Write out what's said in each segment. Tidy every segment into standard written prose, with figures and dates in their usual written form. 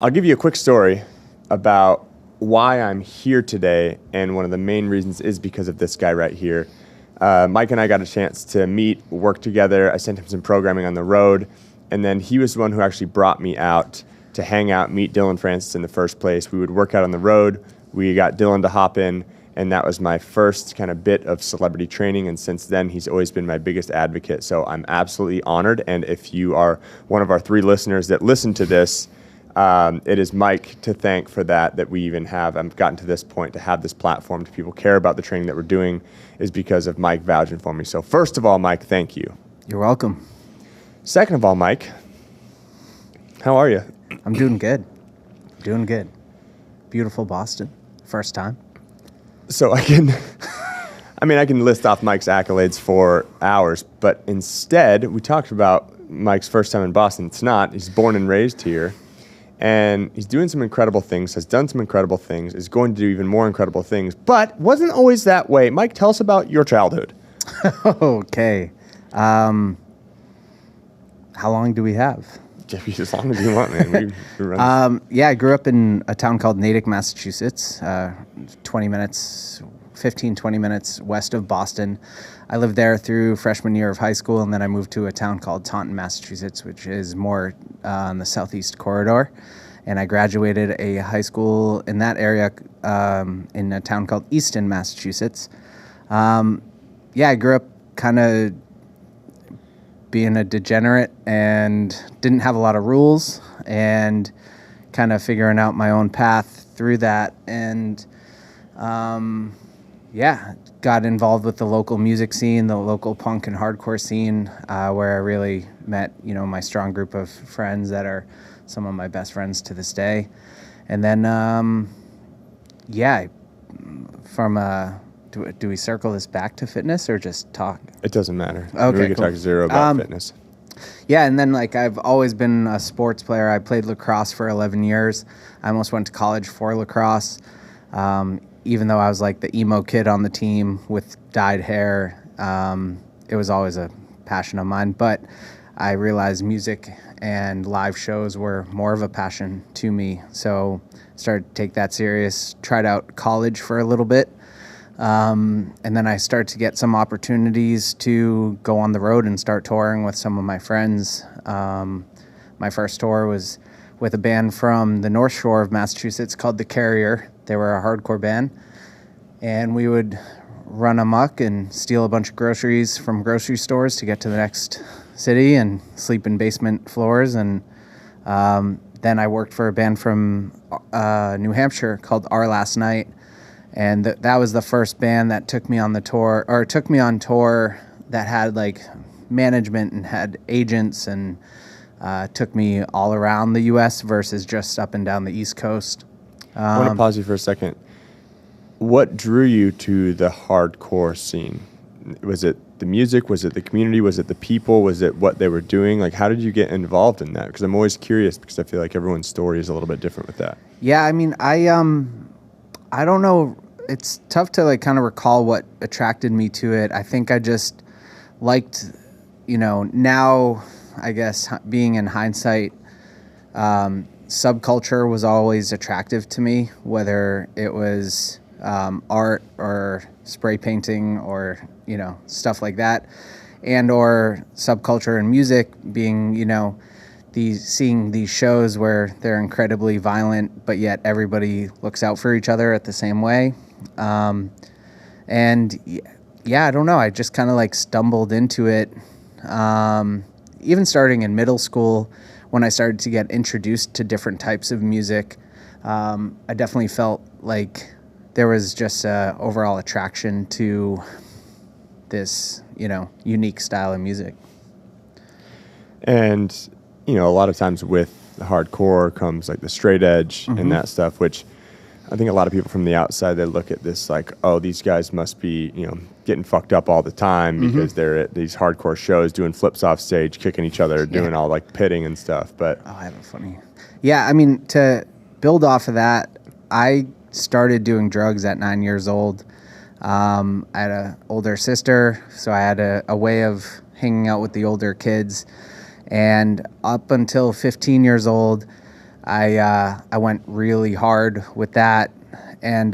I'll give you a quick story about why I'm here today, and one of the main reasons is because of this guy right here. Mike and I got a chance to meet, work together. I sent him some programming on the road, and then he was the one who actually brought me out to hang out, meet Dylan Francis in the first place. We would work out on the road. We got Dylan to hop in, and that was my first kind of bit of celebrity training, and since then, he's always been my biggest advocate, so I'm absolutely honored, and if you are one of our 3 listeners that listen to this, it is Mike to thank for that we even have. I've gotten to this point to have this platform to people care about the training that we're doing is because of Mike vouching for me. So first of all, Mike, thank you. You're welcome. Second of all, Mike, how are you? I'm doing good. Doing good. Beautiful Boston. First time. So I can list off Mike's accolades for hours, but instead we talked about Mike's first time in Boston. It's not. He's born and raised here. And he's doing some incredible things, has done some incredible things, is going to do even more incredible things, but wasn't always that way. Mike, tell us about your childhood. Okay. How long do we have? As long as you want, man. I grew up in a town called Natick, Massachusetts, 20 minutes west of Boston. I lived there through freshman year of high school, and then I moved to a town called Taunton, Massachusetts, which is more on the southeast corridor. And I graduated a high school in that area in a town called Easton, Massachusetts. I grew up kind of being a degenerate and didn't have a lot of rules and kind of figuring out my own path through that. And got involved with the local music scene, the local punk and hardcore scene, where I really met, my strong group of friends that are some of my best friends to this day. And then, do we circle this back to fitness or just talk? It doesn't matter. Okay, we can talk zero about fitness. Yeah, and then I've always been a sports player. I played lacrosse for 11 years. I almost went to college for lacrosse. Even though I was the emo kid on the team with dyed hair, it was always a passion of mine. But I realized music and live shows were more of a passion to me. So started to take that serious, tried out college for a little bit. And then I started to get some opportunities to go on the road and start touring with some of my friends. My first tour was with a band from the North Shore of Massachusetts called The Carrier. They were a hardcore band, and we would run amok and steal a bunch of groceries from grocery stores to get to the next city and sleep in basement floors. And then I worked for a band from New Hampshire called Our Last Night, and that was the first band that took me on tour that had management and had agents and took me all around the U.S. versus just up and down the East Coast. I want to pause you for a second. What drew you to the hardcore scene? Was it the music? Was it the community? Was it the people? Was it what they were doing? How did you get involved in that? Because I'm always curious, because I feel like everyone's story is a little bit different with that. Yeah, I don't know. It's tough to kind of recall what attracted me to it. I think I just liked, now I guess being in hindsight, subculture was always attractive to me, whether it was art or spray painting or, stuff like that, and or subculture and music being, seeing these shows where they're incredibly violent, but yet everybody looks out for each other at the same way. I don't know. I just kind of stumbled into it. Even starting in middle school, when I started to get introduced to different types of music, I definitely felt like there was just a overall attraction to this, unique style of music. And, a lot of times with hardcore comes the straight edge and that stuff, which I think a lot of people from the outside, they look at this oh, these guys must be, getting fucked up all the time because they're at these hardcore shows doing flips off stage, kicking each other, doing all pitting and stuff. But I have a funny. Yeah, to build off of that, I started doing drugs at 9 years old. I had an older sister, so I had a way of hanging out with the older kids. And up until 15 years old, I went really hard with that, and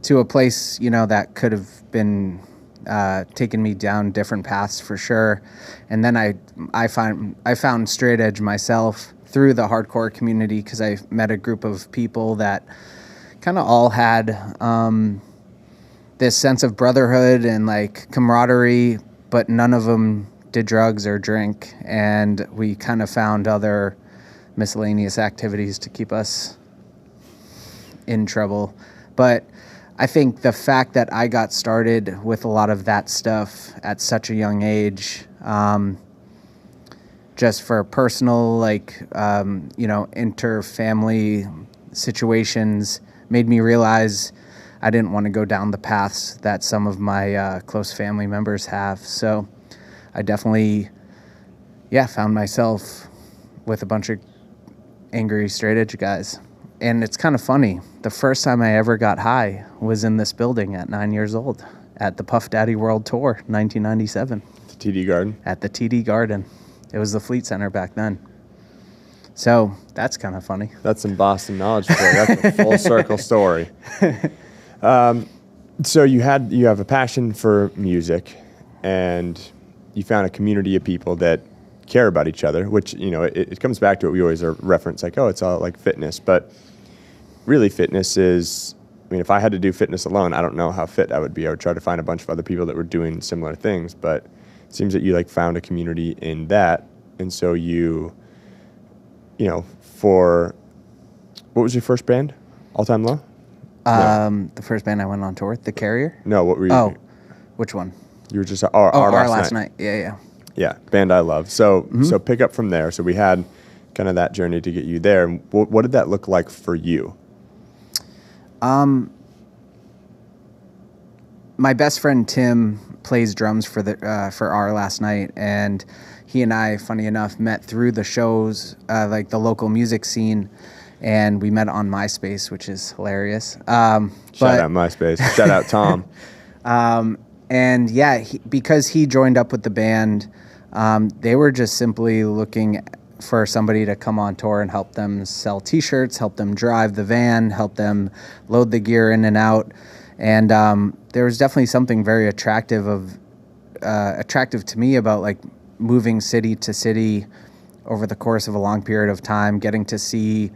to a place, that could have been taken me down different paths for sure. And then I found straight edge myself through the hardcore community, because I met a group of people that kind of all had this sense of brotherhood and like camaraderie, but none of them did drugs or drink. And we kind of found other miscellaneous activities to keep us in trouble. But I think the fact that I got started with a lot of that stuff at such a young age, just for personal, inter-family situations, made me realize I didn't want to go down the paths that some of my close family members have. So I definitely, found myself with a bunch of angry straight edge guys. And it's kind of funny. The first time I ever got high was in this building at 9 years old at the Puff Daddy World Tour, 1997. The TD Garden? At the TD Garden. It was the Fleet Center back then. So that's kind of funny. That's some Boston knowledge for you. That's a full circle story. So you have a passion for music, and you found a community of people that care about each other, which, it comes back to what we always reference, like, oh, it's all like fitness. But really fitness is, if I had to do fitness alone, I don't know how fit I would be. I would try to find a bunch of other people that were doing similar things. But it seems that you found a community in that. And so for, what was your first band? All Time Low? No. The first band I went on tour with, The Carrier? No, what were you? Oh, which one? You were just, Our Last Night. Yeah. Yeah, band I love. So so pick up from there. So we had kind of that journey to get you there. What did that look like for you? My best friend Tim plays drums for Our Last Night, and he and I, funny enough, met through the shows, like the local music scene, and we met on MySpace, which is hilarious. Shout out MySpace. Shout out Tom. And because he joined up with the band, they were just simply looking for somebody to come on tour and help them sell T-shirts, help them drive the van, help them load the gear in and out. And there was definitely something very attractive to me about like moving city to city over the course of a long period of time, getting to see,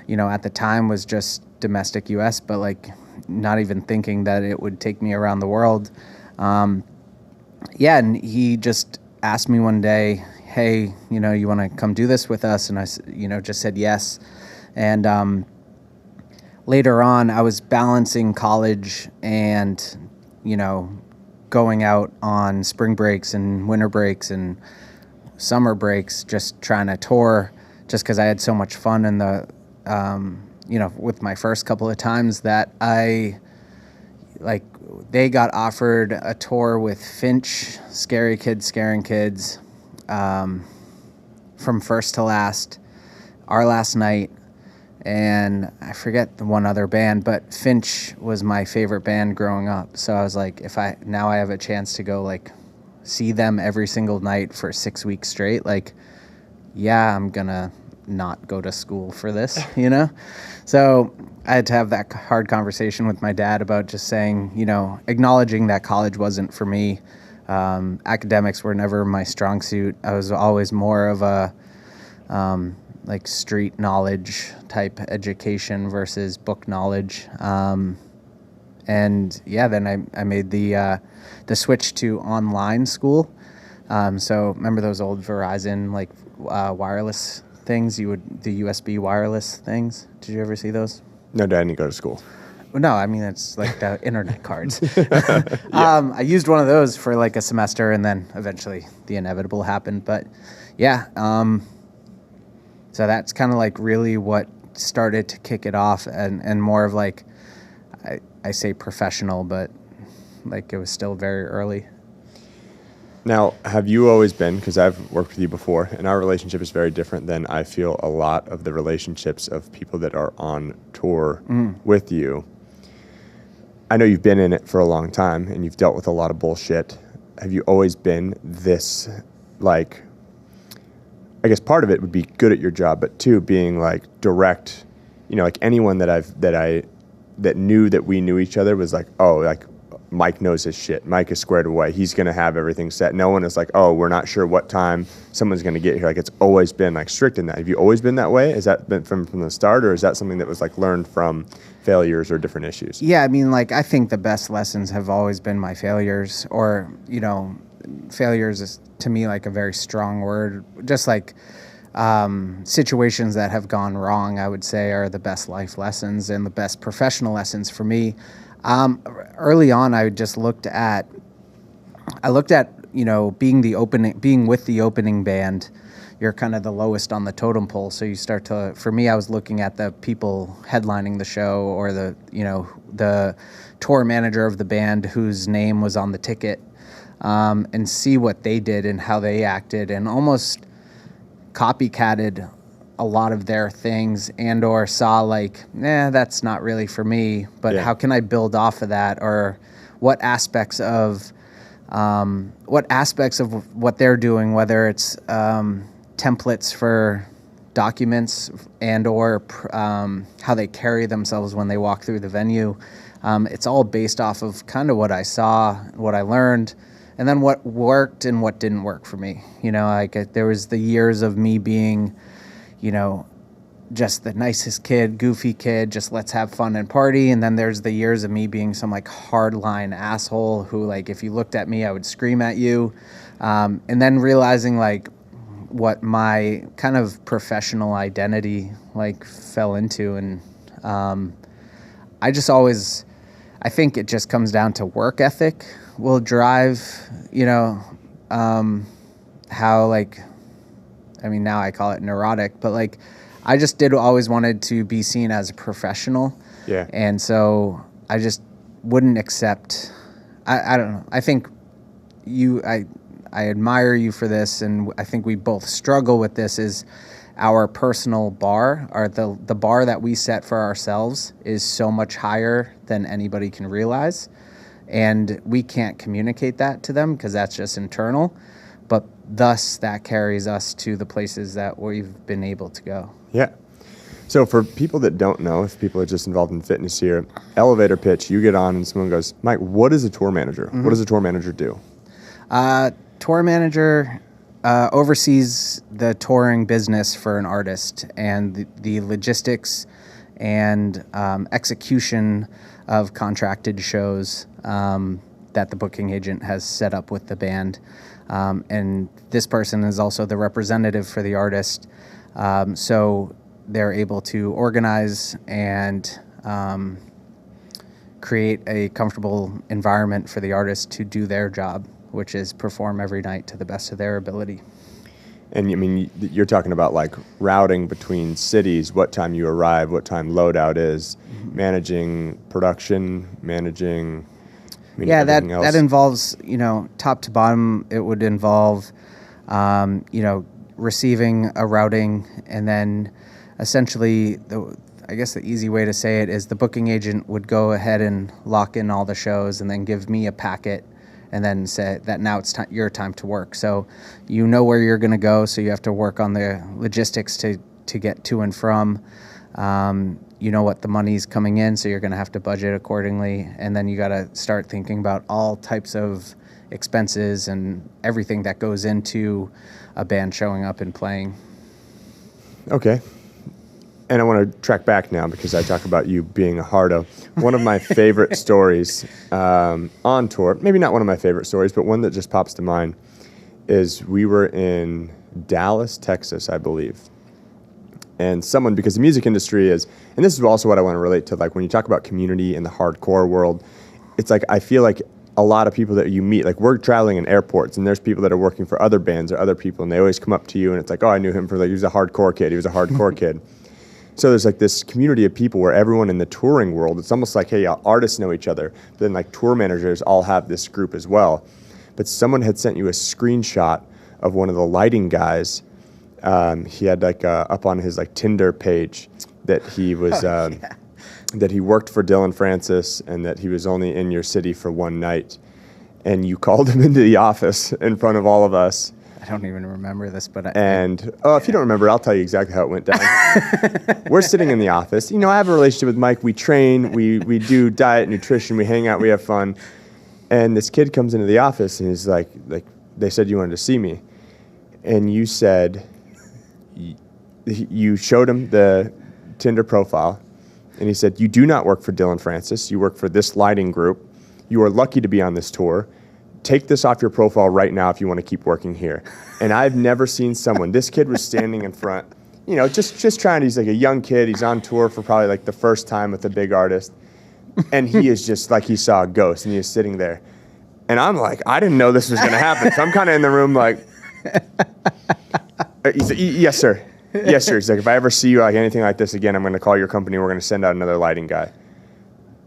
at the time was just domestic U.S., but like not even thinking that it would take me around the world. And he just asked me one day, hey, you want to come do this with us? And I, just said yes. And later on, I was balancing college and, going out on spring breaks and winter breaks and summer breaks, just trying to tour, just because I had so much fun in the, with my first couple of times that they got offered a tour with Finch, Scary Kids Scaring Kids, from first to last, Our Last Night, and I forget the one other band, but Finch was my favorite band growing up. So I was like, I have a chance to go see them every single night for 6 weeks straight, I'm gonna not go to school for this, So I had to have that hard conversation with my dad about just saying, acknowledging that college wasn't for me. Academics were never my strong suit. I was always more of a street knowledge type education versus book knowledge. Then I made the switch to online school. So remember those old Verizon wireless things? The USB wireless things. Did you ever see those? No, Dad didn't go to school. Well, no, I mean, it's like the internet cards. I used one of those for a semester, and then eventually the inevitable happened. But so that's kind of really what started to kick it off, and more of I say professional, but it was still very early. Now, have you always been, because I've worked with you before, and our relationship is very different than I feel a lot of the relationships of people that are on tour with you. I know you've been in it for a long time, and you've dealt with a lot of bullshit. Have you always been this, I guess part of it would be good at your job, but two, being like direct, like anyone that knew that we knew each other was like, oh, like Mike knows his shit. Mike is squared away. He's going to have everything set. No one is like, oh, we're not sure what time someone's going to get here. Like, it's always been like strict in that. Have you always been that way? Has that been from the start, or is that something that was like learned from failures or different issues? Yeah, I mean, like, I think the best lessons have always been my failures, or, failures is to me like a very strong word. Just like situations that have gone wrong, I would say, are the best life lessons and the best professional lessons for me. Early on, I just looked at, being with the opening band, you're kind of the lowest on the totem pole. So you start to, for me, I was looking at the people headlining the show, or the tour manager of the band whose name was on the ticket, and see what they did and how they acted, and almost copycatted a lot of their things, and or saw like, that's not really for me, but how can I build off of that? Or what aspects of what they're doing, whether it's templates for documents and or how they carry themselves when they walk through the venue. It's all based off of kind of what I saw, what I learned, and then what worked and what didn't work for me. There was the years of me being, just the nicest kid, goofy kid, just let's have fun and party. And then there's the years of me being some like hardline asshole who, like, if you looked at me, I would scream at you. And then realizing like what my kind of professional identity like fell into. And I think it just comes down to work ethic will drive, how like, I mean, now I call it neurotic, but like, I just always wanted to be seen as a professional. Yeah. And so I just wouldn't accept, I don't know. I think I admire you for this, and I think we both struggle with this, is our personal bar, or the bar that we set for ourselves is so much higher than anybody can realize. And we can't communicate that to them because that's just internal. But thus, that carries us to the places that we've been able to go. Yeah. So for people that don't know, if people are just involved in fitness here, elevator pitch, you get on and someone goes, Mike, what is a tour manager? Mm-hmm. What does a tour manager do? Tour manager oversees the touring business for an artist, and the logistics and execution of contracted shows that the booking agent has set up with the band. And this person is also the representative for the artist. So they're able to organize and create a comfortable environment for the artist to do their job, which is perform every night to the best of their ability. And I mean, you're talking about like routing between cities, what time you arrive, what time loadout is, managing production, managing... that involves, top to bottom. It would involve, receiving a routing, and then essentially, I guess the easy way to say it is the booking agent would go ahead and lock in all the shows, and then give me a packet, and then say that now it's your time to work. So you know where you're going to go, so you have to work on the logistics to get to and from. You know what the money's coming in, so you're going to have to budget accordingly. And then you got to start thinking about all types of expenses and everything that goes into a band showing up and playing. Okay. And I want to track back now because I talk about you being a hardo. One of my favorite stories on tour, maybe not one of my favorite stories, but one that just pops to mind, is we were in Dallas, Texas, I believe. And someone, because the music industry is, and this is also what I want to relate to, like when you talk about community in the hardcore world, it's like I feel like a lot of people that you meet, like we're traveling in airports, and there's people that are working for other bands or other people, and they always come up to you, and it's like, oh, I knew him for like, he was a hardcore kid, kid. So there's like this community of people where everyone in the touring world, it's almost like, hey, artists know each other, but then like tour managers all have this group as well. But someone had sent you a screenshot of one of the lighting guys. He had like up on his like Tinder page that he was that he worked for Dylan Francis and that he was only in your city for one night. And you called him into the office in front of all of us don't even remember this, but if you don't remember, I'll tell you exactly how it went down. We're sitting in the office. You know, I have a relationship with Mike. We train, we do diet, nutrition, we hang out, we have fun. And this kid comes into the office and he's like, they said you wanted to see me. And you said, you showed him the Tinder profile. And he said, you do not work for Dylan Francis. You work for this lighting group. You are lucky to be on this tour. Take this off your profile right now if you want to keep working here. And I've never seen someone, this kid was standing in front, you know, just trying, he's like a young kid. He's on tour for probably like the first time with a big artist. And he is just like he saw a ghost and he is sitting there. And I'm like, I didn't know this was going to happen. So I'm kind of in the room like, he's like, yes, sir. Yes, sir. He's like, if I ever see you like anything like this again, I'm going to call your company. We're going to send out another lighting guy.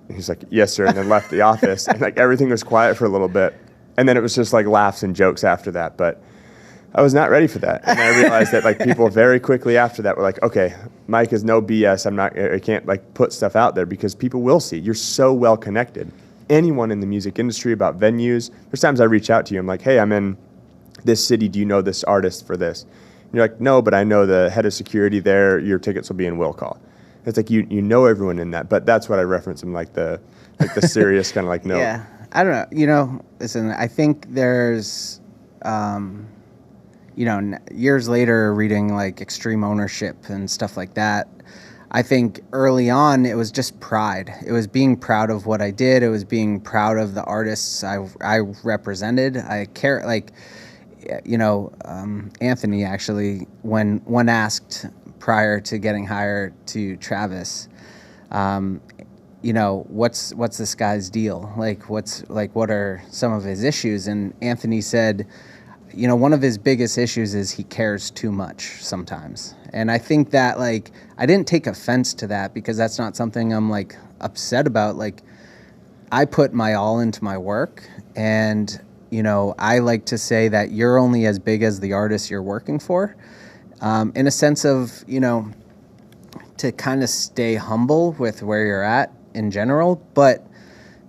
And he's like, yes, sir. And then left the office. And like everything was quiet for a little bit. And then it was just like laughs and jokes after that. But I was not ready for that. And I realized that like people very quickly after that were like, okay, Mike is no BS. I can't like put stuff out there because people will see. You're so well connected. Anyone in the music industry about venues, there's times I reach out to you. I'm like, hey, I'm in this city. Do you know this artist for this? And you're like, no, but I know the head of security there. Your tickets will be in will call. It's like you know everyone in that. But that's what I reference in like the serious kind of like note. Yeah. I don't know. You know, listen, I think there's, you know, years later reading like Extreme Ownership and stuff like that, I think early on it was just pride. It was being proud of what I did. It was being proud of the artists I represented. I care, like, you know, Anthony actually, when asked prior to getting hired to Travis, you know, what's this guy's deal? Like, what are some of his issues? And Anthony said, you know, one of his biggest issues is he cares too much sometimes. And I think that, like, I didn't take offense to that because that's not something I'm, like, upset about. Like, I put my all into my work. And, you know, I like to say that you're only as big as the artist you're working for, in a sense of, you know, to kind of stay humble with where you're at in general. But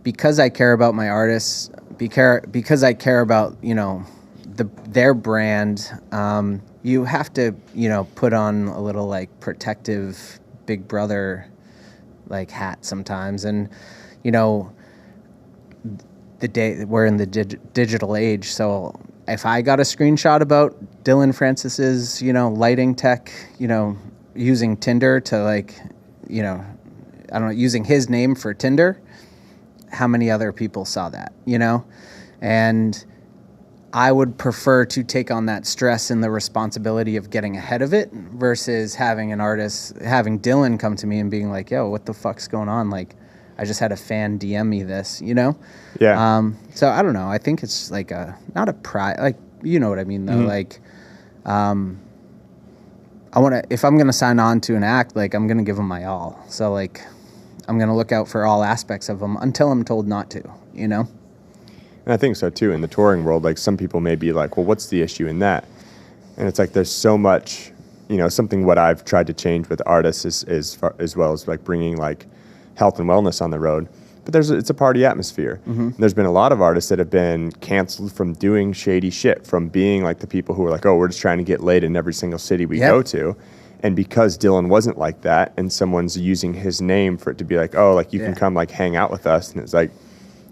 because I care about my artists, because I care about, you know, their brand, you have to, you know, put on a little like protective big brother like hat sometimes. And, you know, we're in the digital age. So if I got a screenshot about Dylan Francis's, you know, lighting tech, you know, using Tinder to like, you know, I don't know, using his name for Tinder, how many other people saw that, you know? And I would prefer to take on that stress and the responsibility of getting ahead of it versus having Dylan come to me and being like, yo, what the fuck's going on? Like, I just had a fan DM me this, you know? Yeah. So I don't know. I think it's like not a pride, like, you know what I mean though? Mm-hmm. Like, if I'm going to sign on to an act, like, I'm going to give them my all. So like, I'm going to look out for all aspects of them until I'm told not to, you know? And I think so too. In the touring world, like, some people may be like, well, what's the issue in that? And it's like, there's so much, you know, something what I've tried to change with artists is as well as like bringing like health and wellness on the road. But it's a party atmosphere. Mm-hmm. There's been a lot of artists that have been canceled from doing shady shit, from being like the people who are like, oh, we're just trying to get laid in every single city we go to. And because Dylan wasn't like that, and someone's using his name for it to be like, oh, like, you can come like hang out with us. And it's like,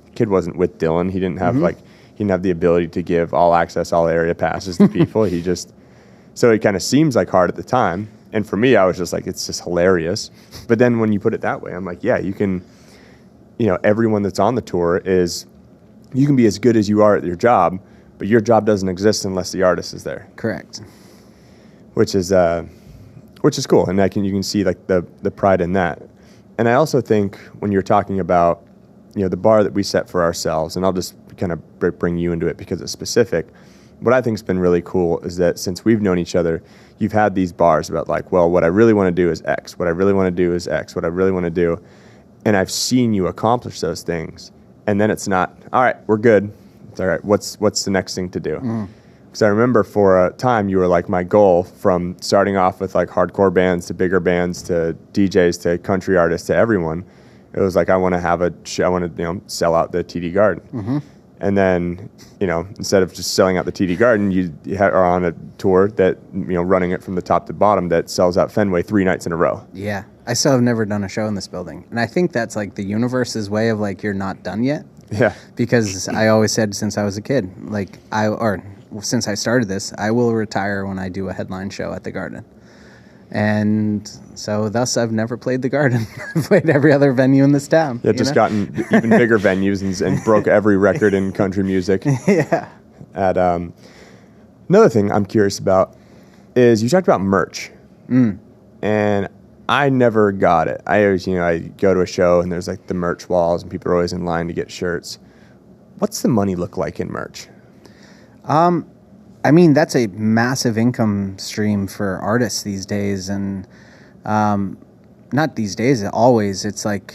the kid wasn't with Dylan. He didn't have he didn't have the ability to give all access, all area passes to people. So it kind of seems like hard at the time. And for me, I was just like, it's just hilarious. But then when you put it that way, I'm like, yeah, you can, you know, everyone that's on the tour you can be as good as you are at your job, but your job doesn't exist unless the artist is there. Correct. Which is cool. And you can see like the pride in that. And I also think when you're talking about, you know, the bar that we set for ourselves, and I'll just kind of bring you into it because it's specific. What I think has been really cool is that since we've known each other, you've had these bars about like, well, what I really want to do is X. What I really want to do is X. What I really want to do. And I've seen you accomplish those things. And then it's not, all right, we're good. It's all right, what's the next thing to do? Because I remember for a time you were like my goal, from starting off with like hardcore bands to bigger bands to DJs to country artists to everyone. It was like, I want to have I want to, you know, sell out the TD Garden. Mm-hmm. And then, instead of just selling out the TD Garden, you are on a tour that, running it from the top to bottom that sells out Fenway 3 nights in a row. Yeah. I still have never done a show in this building. And I think that's like the universe's way of like, you're not done yet. Yeah. Because I always said since I was a kid, since I started this, I will retire when I do a headline show at the Garden. And so thus I've never played the Garden. I've played every other venue in this town. Yeah, just gotten even bigger venues and broke every record in country music. Yeah. Another thing I'm curious about is you talked about merch. And I never got it. I always, I go to a show and there's like the merch walls and people are always in line to get shirts. What's the money look like in merch? I mean, that's a massive income stream for artists these days. And not these days, always. It's like,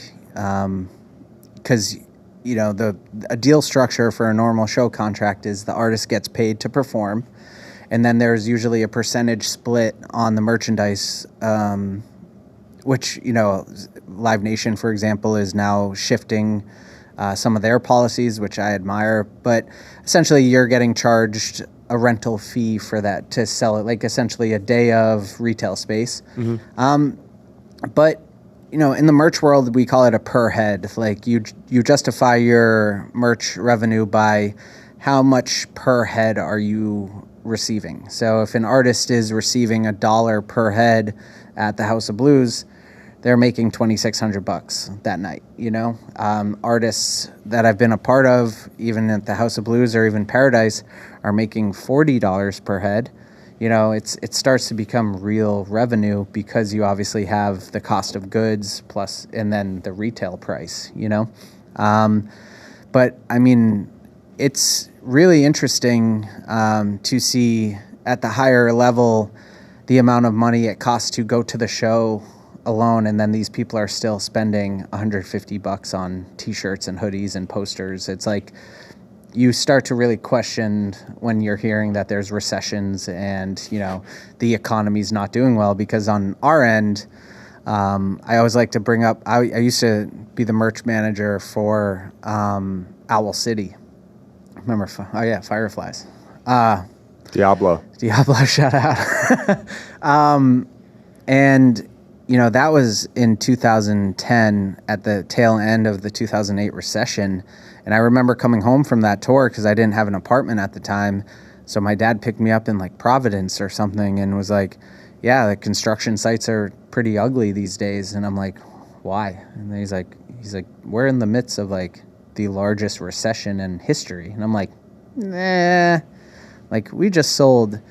because, a deal structure for a normal show contract is the artist gets paid to perform. And then there's usually a percentage split on the merchandise, which, Live Nation, for example, is now shifting some of their policies, which I admire. But essentially, you're getting charged a rental fee for that to sell it, like essentially a day of retail space. But, in the merch world, we call it a per head. Like you justify your merch revenue by how much per head are you receiving. So if an artist is receiving $1 per head at the House of Blues, they're making $2,600 that night. Artists that I've been a part of, even at the House of Blues or even Paradise, are making $40 per head. It starts to become real revenue because you obviously have the cost of goods plus, and then the retail price. But I mean, it's really interesting to see at the higher level the amount of money it costs to go to the show alone, and then these people are still spending $150 on t-shirts and hoodies and posters. It's like you start to really question when you're hearing that there's recessions and the economy's not doing well, because on our end, I always like to bring up, I used to be the merch manager for Owl City. Remember? Fireflies. Diablo, shout out. And that was in 2010 at the tail end of the 2008 recession. And I remember coming home from that tour because I didn't have an apartment at the time. So my dad picked me up in like Providence or something and was like, yeah, the construction sites are pretty ugly these days. And I'm like, why? And he's like, we're in the midst of like the largest recession in history. And I'm like, nah, like we just sold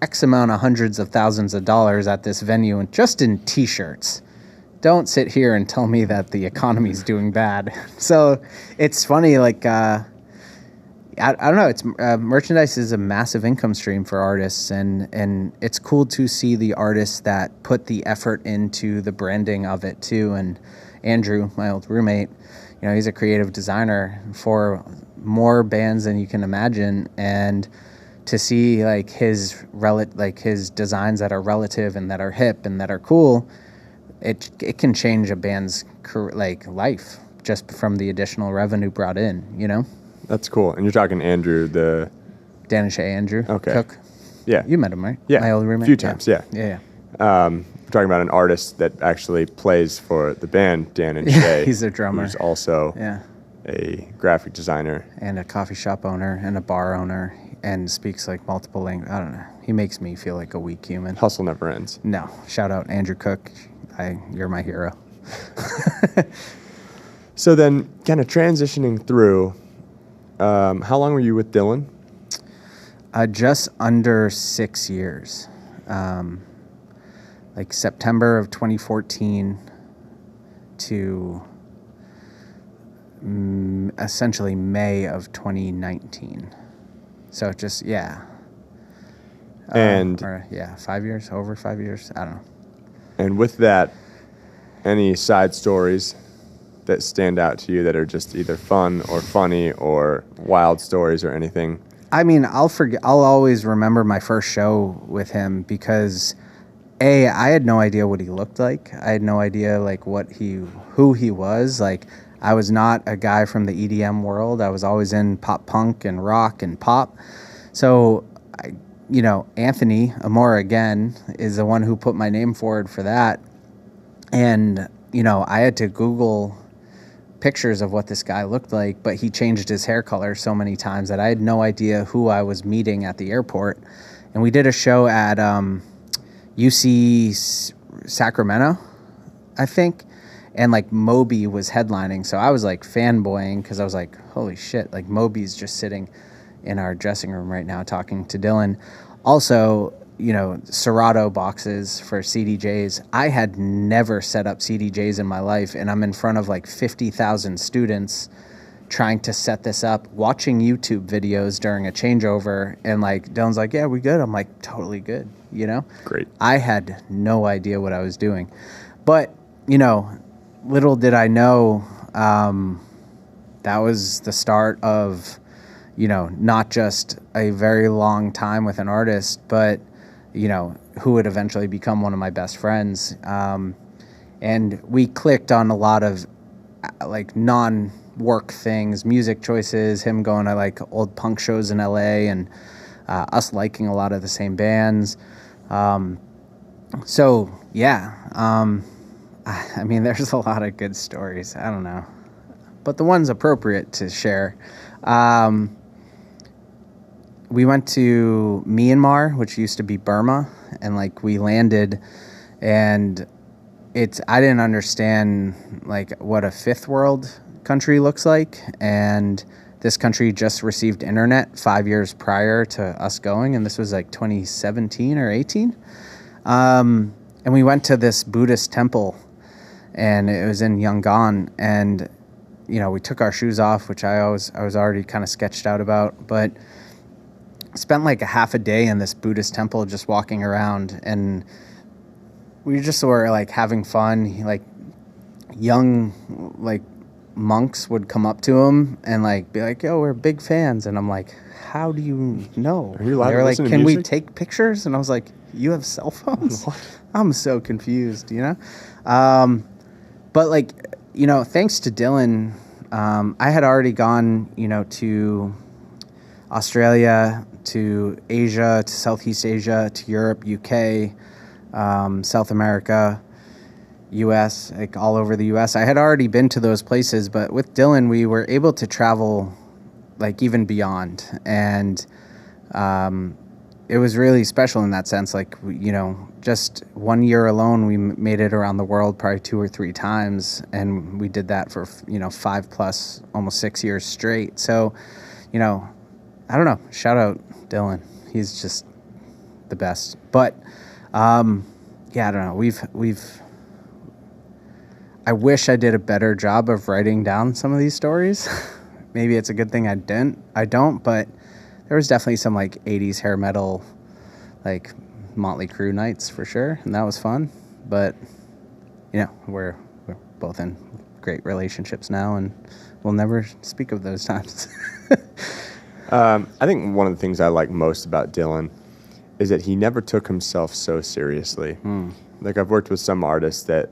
X amount of hundreds of thousands of dollars at this venue and just in t-shirts. Don't sit here and tell me that the economy's doing bad. So it's funny, like, I don't know. It's merchandise is a massive income stream for artists, and it's cool to see the artists that put the effort into the branding of it too. And Andrew, my old roommate, he's a creative designer for more bands than you can imagine, and to see like his designs that are relative and that are hip and that are cool, it can change a band's life just from the additional revenue brought in. That's cool. And you're talking Andrew, the Dan and Shay Andrew Cook. Yeah, you met him, right? Yeah, my old roommate. A few times. Yeah. We're talking about an artist that actually plays for the band Dan and Shay. He's a drummer. Who's also a graphic designer and a coffee shop owner and a bar owner, and speaks like multiple languages. I don't know. He makes me feel like a weak human. Hustle never ends. No. Shout out Andrew Cook. You're my hero. So then, kind of transitioning through, how long were you with Dylan? Just under 6 years. Like September of 2014 to essentially May of 2019. So just, and 5 years, over 5 years. I don't know. And with that, any side stories that stand out to you that are just either fun or funny or wild stories or anything? I mean, I'll always remember my first show with him because I had no idea what he looked like. I had no idea like who he was. Like, I was not a guy from the EDM world. I was always in pop punk and rock and pop. So, Anthony Amora again is the one who put my name forward for that. And, I had to Google pictures of what this guy looked like, but he changed his hair color so many times that I had no idea who I was meeting at the airport. And we did a show at UC Sacramento, I think, and like Moby was headlining. So I was like fanboying because I was like, holy shit, like Moby's just sitting in our dressing room right now talking to Dylan. Also, Serato boxes for CDJs. I had never set up CDJs in my life, and I'm in front of like 50,000 students trying to set this up, watching YouTube videos during a changeover, and like Dylan's like, yeah, we good? I'm like, totally good, Great. I had no idea what I was doing. But, little did I know that was the start of, not just a very long time with an artist, but who would eventually become one of my best friends. And we clicked on a lot of like non-work things, music choices, him going to like old punk shows in LA, and us liking a lot of the same bands. So yeah, I mean, there's a lot of good stories. I don't know, but the one's appropriate to share. We went to Myanmar, which used to be Burma, and like we landed, and I didn't understand like what a fifth world country looks like, and this country just received internet 5 years prior to us going, and this was like 2017 or 18. And we went to this Buddhist temple, and it was in Yangon, and we took our shoes off, which I was already kind of sketched out about, but spent like a half a day in this Buddhist temple just walking around, and we just were like having fun. Like young like monks would come up to him and like be like, yo, we're big fans. And I'm like, how do you know? Are you allowed They to were like, listen to can we music? take pictures? And I was like, you have cell phones? I'm so confused, but like, thanks to Dylan, I had already gone, to Australia, to Asia, to Southeast Asia, to Europe, UK, South America, US, like all over the US. I had already been to those places, but with Dylan, we were able to travel like even beyond. And it was really special in that sense. Like, just 1 year alone, we made it around the world probably 2 or 3 times. And we did that for, 5+, almost 6 years straight. So, I don't know. Shout out Dylan. He's just the best. But yeah, I don't know. I wish I did a better job of writing down some of these stories. Maybe it's a good thing I don't, but there was definitely some like 80s hair metal, like Motley Crue nights for sure, and that was fun. But we're both in great relationships now, and we'll never speak of those times. I think one of the things I like most about Dylan is that he never took himself so seriously. Like, I've worked with some artists that,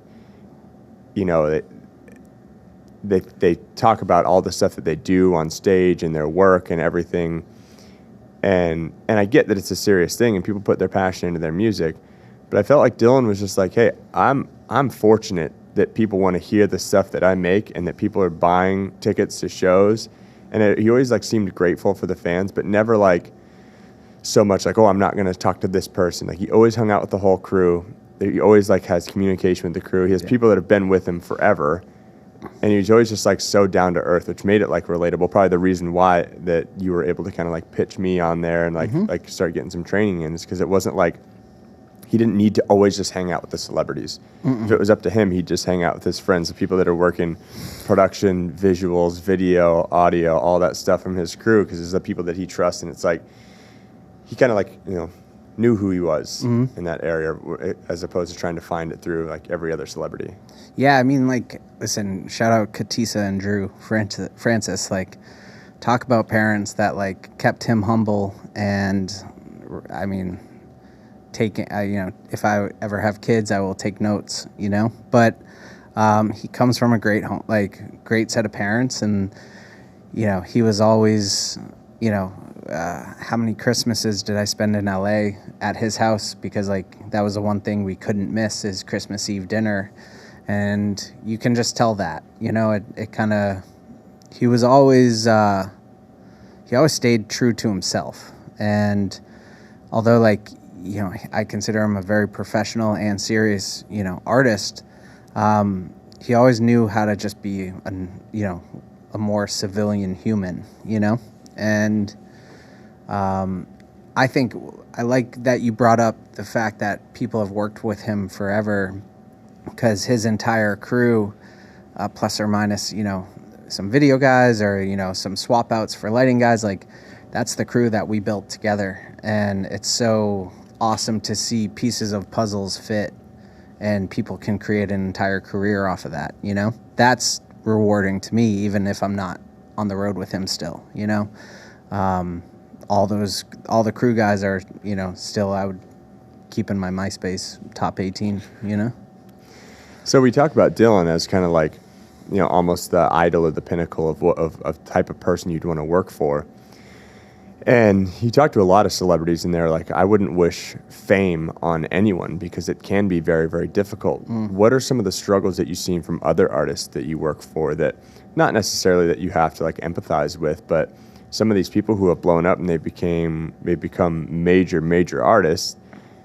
they talk about all the stuff that they do on stage and their work and everything. And I get that it's a serious thing and people put their passion into their music. But I felt like Dylan was just like, hey, I'm fortunate that people want to hear the stuff that I make and that people are buying tickets to shows. And he always like seemed grateful for the fans, but never like so much like, oh, I'm not going to talk to this person. Like, he always hung out with the whole crew. He always like has communication with the crew. He has people that have been with him forever. And he was always just like so down to earth, which made it like relatable. Probably the reason why that you were able to kind of like pitch me on there and like start getting some training in is because it wasn't like he didn't need to always just hang out with the celebrities. If it was up to him, he'd just hang out with his friends, the people that are working production, visuals, video, audio, all that stuff from his crew, because it's the people that he trusts. And it's like he kind of like, knew who he was in that area as opposed to trying to find it through like every other celebrity. Yeah, I mean, like, listen, shout out Katisa and Drew Francis. Like, talk about parents that like kept him humble, and I mean, taking, if I ever have kids, I will take notes, but he comes from a great home, like great set of parents. And, he was always, how many Christmases did I spend in LA at his house? Because like, that was the one thing we couldn't miss is Christmas Eve dinner. And you can just tell that, it kind of, he always stayed true to himself. And although like, I consider him a very professional and serious, artist, he always knew how to just be a more civilian human, and I think I like that you brought up the fact that people have worked with him forever, because his entire crew, plus or minus, some video guys or, some swap outs for lighting guys, like that's the crew that we built together. And it's so awesome to see pieces of puzzles fit and people can create an entire career off of that, That's rewarding to me, even if I'm not on the road with him still, all the crew guys are, still I would keep in my MySpace top 18, So we talk about Dylan as kind of like, almost the idol or the pinnacle of type of person you'd want to work for. And he talked to a lot of celebrities, and they're like, I wouldn't wish fame on anyone because it can be very, very difficult. What are some of the struggles that you've seen from other artists that you work for that not necessarily that you have to like empathize with, but some of these people who have blown up and they become major, major artists?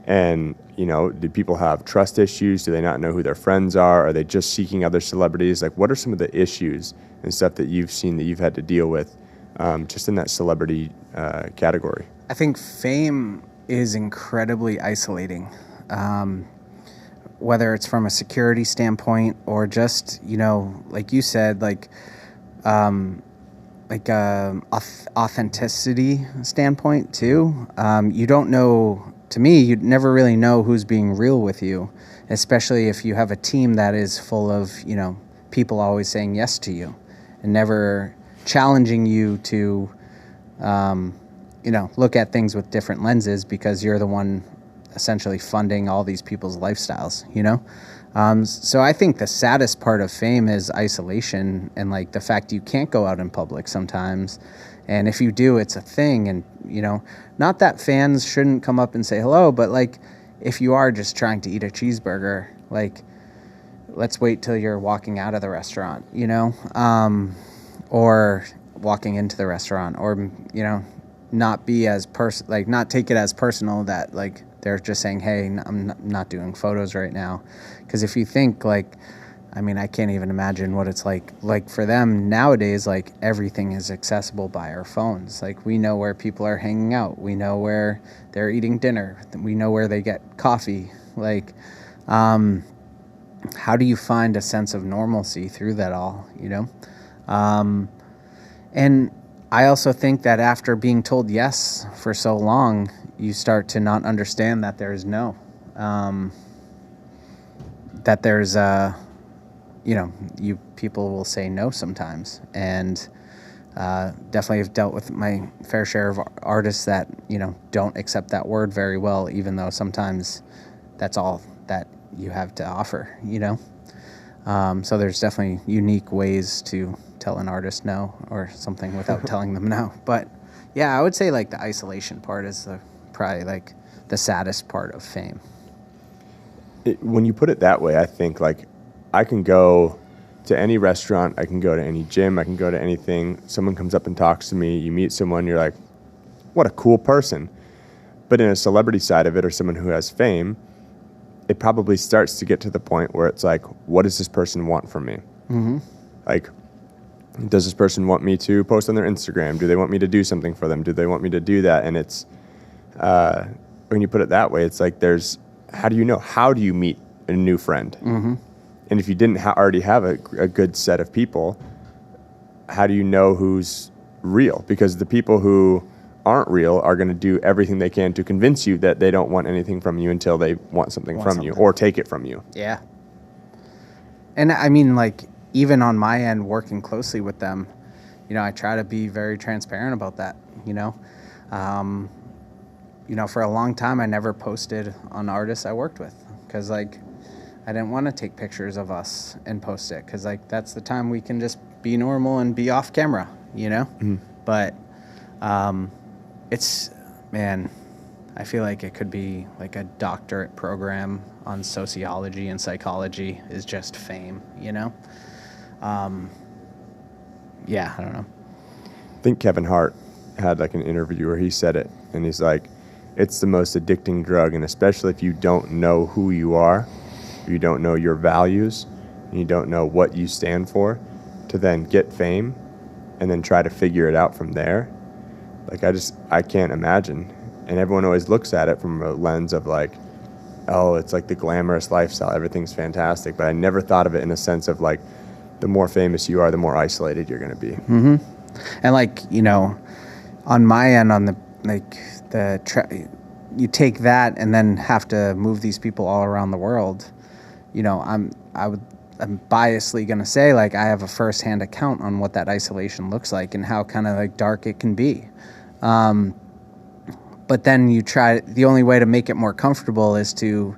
And, do people have trust issues? Do they not know who their friends are? Are they just seeking other celebrities? Like, what are some of the issues and stuff that you've seen that you've had to deal with just in that celebrity category? I think fame is incredibly isolating, whether it's from a security standpoint or just, like you said, authenticity standpoint too. You don't know. To me, you'd never really know who's being real with you, especially if you have a team that is full of, people always saying yes to you and never challenging you to, look at things with different lenses because you're the one essentially funding all these people's lifestyles, So I think the saddest part of fame is isolation and like the fact you can't go out in public sometimes. And if you do, it's a thing. And, not that fans shouldn't come up and say hello, but like if you are just trying to eat a cheeseburger, like let's wait till you're walking out of the restaurant, or walking into the restaurant, or, not be as not take it as personal that like they're just saying, hey, I'm not doing photos right now. Because if you think I can't even imagine what it's like for them nowadays, like everything is accessible by our phones. Like we know where people are hanging out. We know where they're eating dinner. We know where they get coffee. Like, how do you find a sense of normalcy through that all, And I also think that after being told yes for so long, you start to not understand that there's no, that there's people will say no sometimes, and definitely have dealt with my fair share of artists that don't accept that word very well, even though sometimes that's all that you have to offer. So there's definitely unique ways to tell an artist no or something without telling them no. But yeah, I would say like the isolation part is probably like the saddest part of fame. When you put it that way, I think like I can go to any restaurant, I can go to any gym, I can go to anything. Someone comes up and talks to me, you meet someone, you're like, what a cool person. But in a celebrity side of it, or someone who has fame, it probably starts to get to the point where it's like, what does this person want from me? Mm-hmm. Like, does this person want me to post on their Instagram? Do they want me to do something for them? Do they want me to do that? And it's, when you put it that way, it's like how do you know? How do you meet a new friend? Mm-hmm. And if you didn't already have a good set of people, how do you know who's real? Because the people who aren't real are going to do everything they can to convince you that they don't want anything from you until they want something from you or take it from you. Yeah. And I mean, like, even on my end, working closely with them, for a long time, I never posted on artists I worked with because, like, I didn't want to take pictures of us and post it because, like, that's the time we can just be normal and be off camera, But it's, man, I feel like it could be like a doctorate program on sociology and psychology is just fame, Yeah, I don't know. I think Kevin Hart had like an interview where he said it, and he's like, it's the most addicting drug, and especially if you don't know who you are, you don't know your values, and you don't know what you stand for, to then get fame and then try to figure it out from there. Like, I can't imagine. And everyone always looks at it from a lens of like, oh, it's like the glamorous lifestyle, everything's fantastic. But I never thought of it in a sense of like, the more famous you are, the more isolated you're going to be. Mm-hmm. And like, on my end, on the you take that and then have to move these people all around the world. I'm biasly going to say, like, I have a firsthand account on what that isolation looks like and how kind of like dark it can be. But then the only way to make it more comfortable is to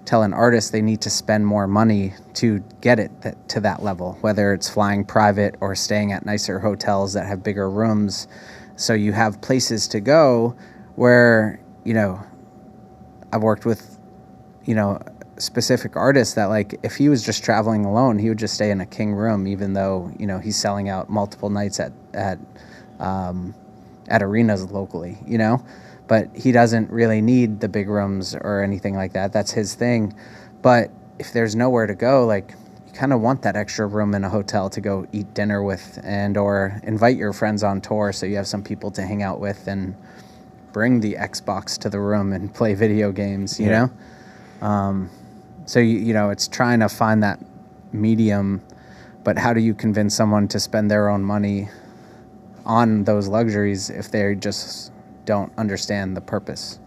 tell an artist they need to spend more money to get it to that level, whether it's flying private or staying at nicer hotels that have bigger rooms. So you have places to go where, I've worked with, specific artists that, like, if he was just traveling alone, he would just stay in a king room, even though, he's selling out multiple nights at arenas locally, but he doesn't really need the big rooms or anything like that. That's his thing. But if there's nowhere to go, like, you kind of want that extra room in a hotel to go eat dinner with or invite your friends on tour so you have some people to hang out with and bring the Xbox to the room and play video games, you know? So, it's trying to find that medium, but how do you convince someone to spend their own money on those luxuries if they just don't understand the purpose,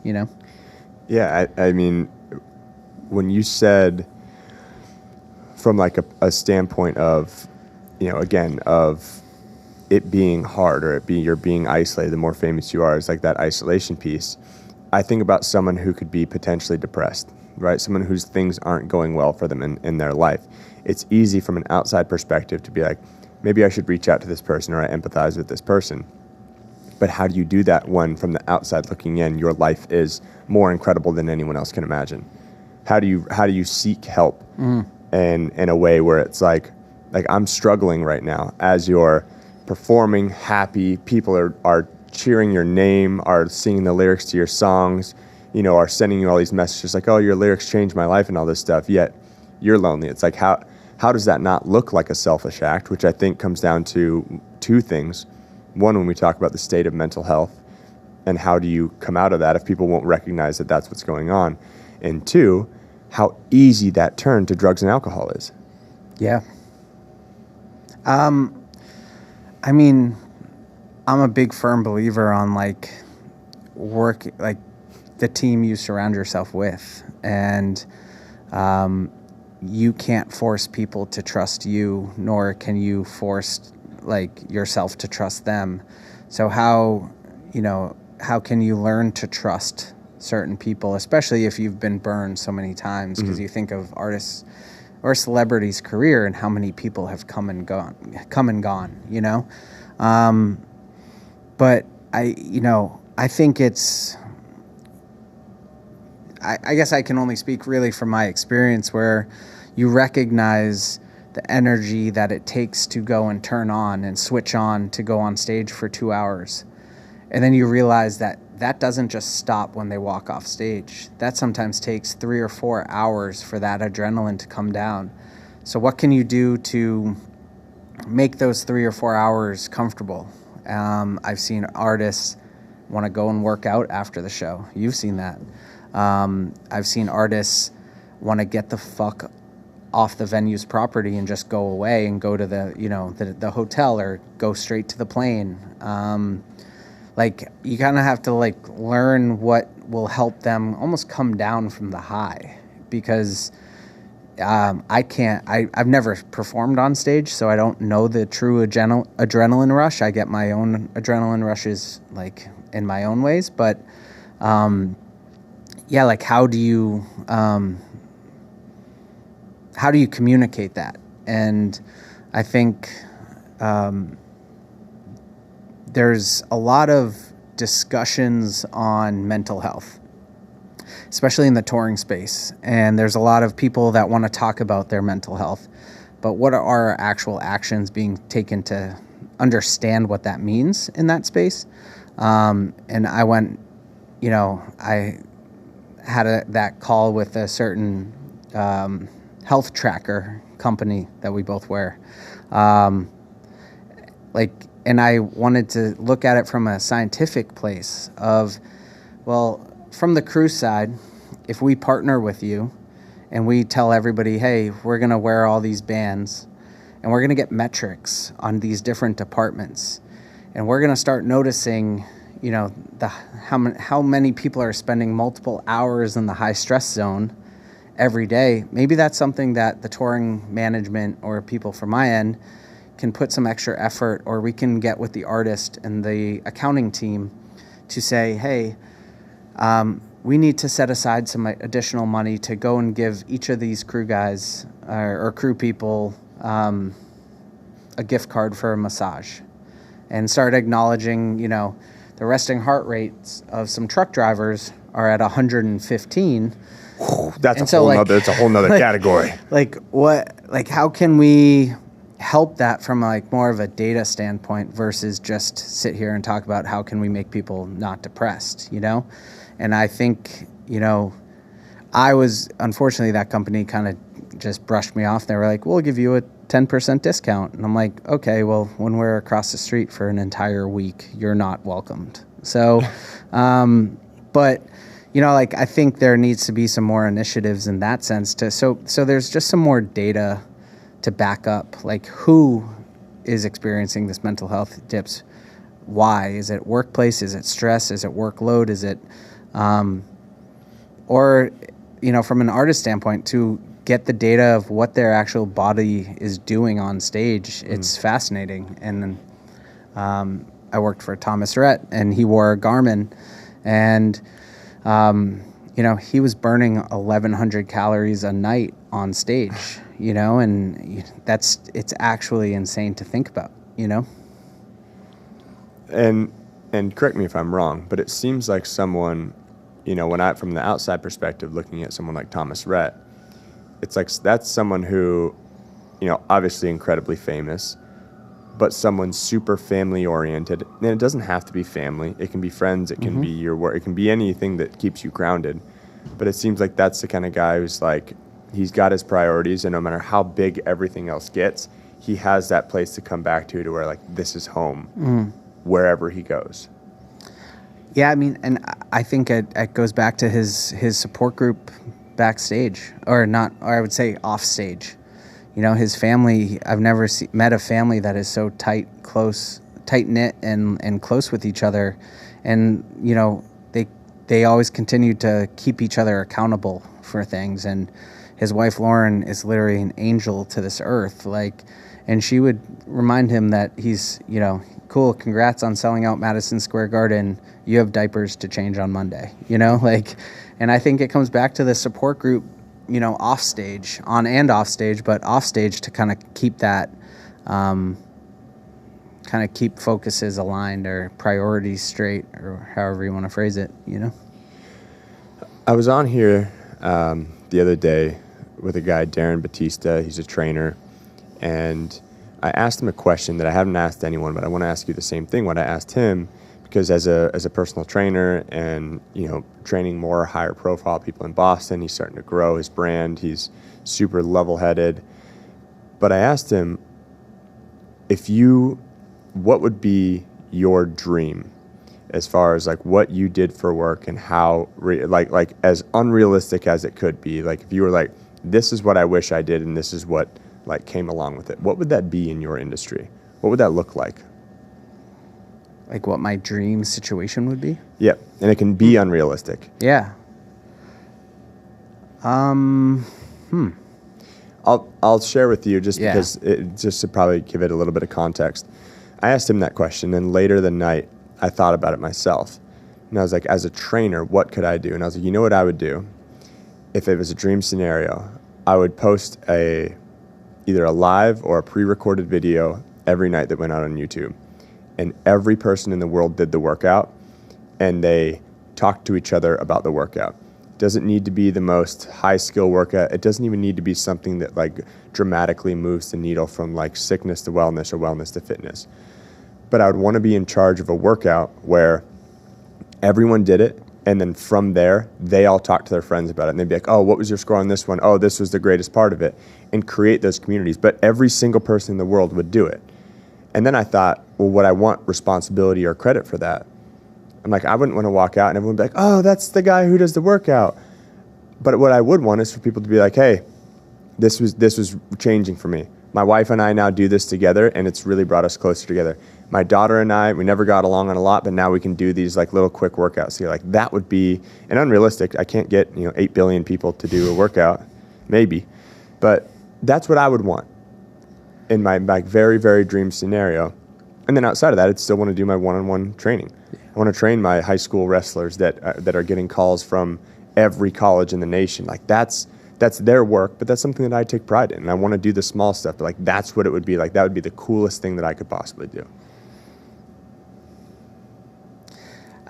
Yeah, I mean, when you said from like a standpoint of, again, of it being hard or you're being isolated, the more famous you are, it's like that isolation piece. I think about someone who could be potentially depressed, right? Someone whose things aren't going well for them in their life. It's easy from an outside perspective to be like, maybe I should reach out to this person or I empathize with this person. But how do you do that when from the outside looking in, your life is more incredible than anyone else can imagine? How do you seek help in a way where it's like I'm struggling right now as you're performing, happy, people are cheering your name, are singing the lyrics to your songs, are sending you all these messages like, oh, your lyrics changed my life and all this stuff, yet you're lonely. It's like, how does that not look like a selfish act, which I think comes down to two things. One, when we talk about the state of mental health and how do you come out of that if people won't recognize that that's what's going on. And two, how easy that turn to drugs and alcohol is. Yeah. I mean, I'm a big firm believer on like the team you surround yourself with. And you can't force people to trust you, nor can you force like yourself to trust them. So how can you learn to trust certain people, especially if you've been burned so many times? Because you think of artists or celebrities' career and how many people have come and gone, but I think it's, I guess I can only speak really from my experience where you recognize the energy that it takes to go and turn on and switch on to go on stage for 2 hours. And then you realize that doesn't just stop when they walk off stage. That sometimes takes 3 or 4 hours for that adrenaline to come down. So what can you do to make those 3 or 4 hours comfortable? I've seen artists want to go and work out after the show. You've seen that. I've seen artists want to get the fuck off the venue's property and just go away and go to the hotel or go straight to the plane. Like, you kind of have to like learn what will help them almost come down from the high, because I've never performed on stage, so I don't know the true adrenaline rush. I get my own adrenaline rushes like in my own ways, but yeah, like how do you communicate that? And I think there's a lot of discussions on mental health, especially in the touring space. And there's a lot of people that want to talk about their mental health, but what are our actual actions being taken to understand what that means in that space? And I went, I had that call with a certain health tracker company that we both wear. And I wanted to look at it from a scientific place of, well, from the crew side, if we partner with you and we tell everybody, hey, we're going to wear all these bands and we're going to get metrics on these different departments, and we're going to start noticing, how many people are spending multiple hours in the high stress zone every day. Maybe that's something that the touring management or people from my end can put some extra effort, or we can get with the artist and the accounting team to say, hey, we need to set aside some additional money to go and give each of these crew guys or crew people a gift card for a massage, and start acknowledging, the resting heart rates of some truck drivers are at 115. That's a whole nother category. How can we help that from more of a data standpoint versus just sit here and talk about how can we make people not depressed, And I think, unfortunately, that company kind of just brushed me off. They were like, we'll give you a 10% discount. And I'm like, okay, well, when we're across the street for an entire week, you're not welcomed. So, but, I think there needs to be some more initiatives in that sense so there's just some more data to back up, who is experiencing this mental health dips. Why? Is it workplace? Is it stress? Is it workload? Is it, from an artist standpoint, to get the data of what their actual body is doing on stage. It's fascinating. And I worked for Thomas Rhett, and he wore a Garmin, and he was burning 1,100 calories a night on stage. And it's actually insane to think about. And correct me if I'm wrong, but it seems like someone, from the outside perspective, looking at someone like Thomas Rhett, it's like that's someone who, obviously incredibly famous, but someone super family oriented. And it doesn't have to be family. It can be friends. It can be your work. It can be anything that keeps you grounded. But it seems like that's the kind of guy who's he's got his priorities, and no matter how big everything else gets, he has that place to come back to where this is home wherever he goes. Yeah, I mean, and I think it goes back to his support group backstage, or I would say off stage. His family, I've never met a family that is so tight knit and close with each other. And, they always continue to keep each other accountable for things. And his wife, Lauren, is literally an angel to this earth. And she would remind him that he's, cool, congrats on selling out Madison Square Garden. You have diapers to change on Monday, and I think it comes back to the support group, off stage, on and off stage, but off stage to kind of keep that, keep focuses aligned or priorities straight, or however you want to phrase it, I was on here the other day with a guy, Darren Batista. He's a trainer, and I asked him a question that I haven't asked anyone, but I want to ask you the same thing. What I asked him, because as a personal trainer and training more higher profile people in Boston, he's starting to grow his brand. He's super level-headed. But I asked him, what would be your dream as far as what you did for work and how as unrealistic as it could be, if you were this is what I wish I did and this is what came along with it, what would that be in your industry? What would that look like? What my dream situation would be? Yeah, and it can be unrealistic. Yeah. I'll share with you because just to probably give it a little bit of context. I asked him that question, and later the night I thought about it myself, And I was like, as a trainer, what could I do? And I was like, you know what I would do? If it was a dream scenario, I would post either a live or a pre-recorded video every night that went out on YouTube. And every person in the world did the workout, and they talked to each other about the workout. It doesn't need to be the most high-skill workout. It doesn't even need to be something that like dramatically moves the needle from like sickness to wellness or wellness to fitness. But I would want to be in charge of a workout where everyone did it, and then from there, they all talked to their friends about it. And they'd be like, oh, what was your score on this one? Oh, this was the greatest part of it. And create those communities. But every single person in the world would do it. And then I thought, well, would I want responsibility or credit for that? I'm like, I wouldn't want to walk out and everyone would be like, oh, that's the guy who does the workout. But what I would want is for people to be like, hey, this was changing for me. My wife and I now do this together, and it's really brought us closer together. My daughter and I, we never got along on a lot, but now we can do these like little quick workouts. So you're like, that would be, and unrealistic. I can't get 8 billion people to do a workout, maybe, but that's what I would want in my very, very dream scenario. And then outside of that, I'd still want to do my one-on-one training. I want to train my high school wrestlers that are getting calls from every college in the nation. Like that's their work, but that's something that I take pride in. And I want to do the small stuff, but like that's what it would be like. That would be the coolest thing that I could possibly do.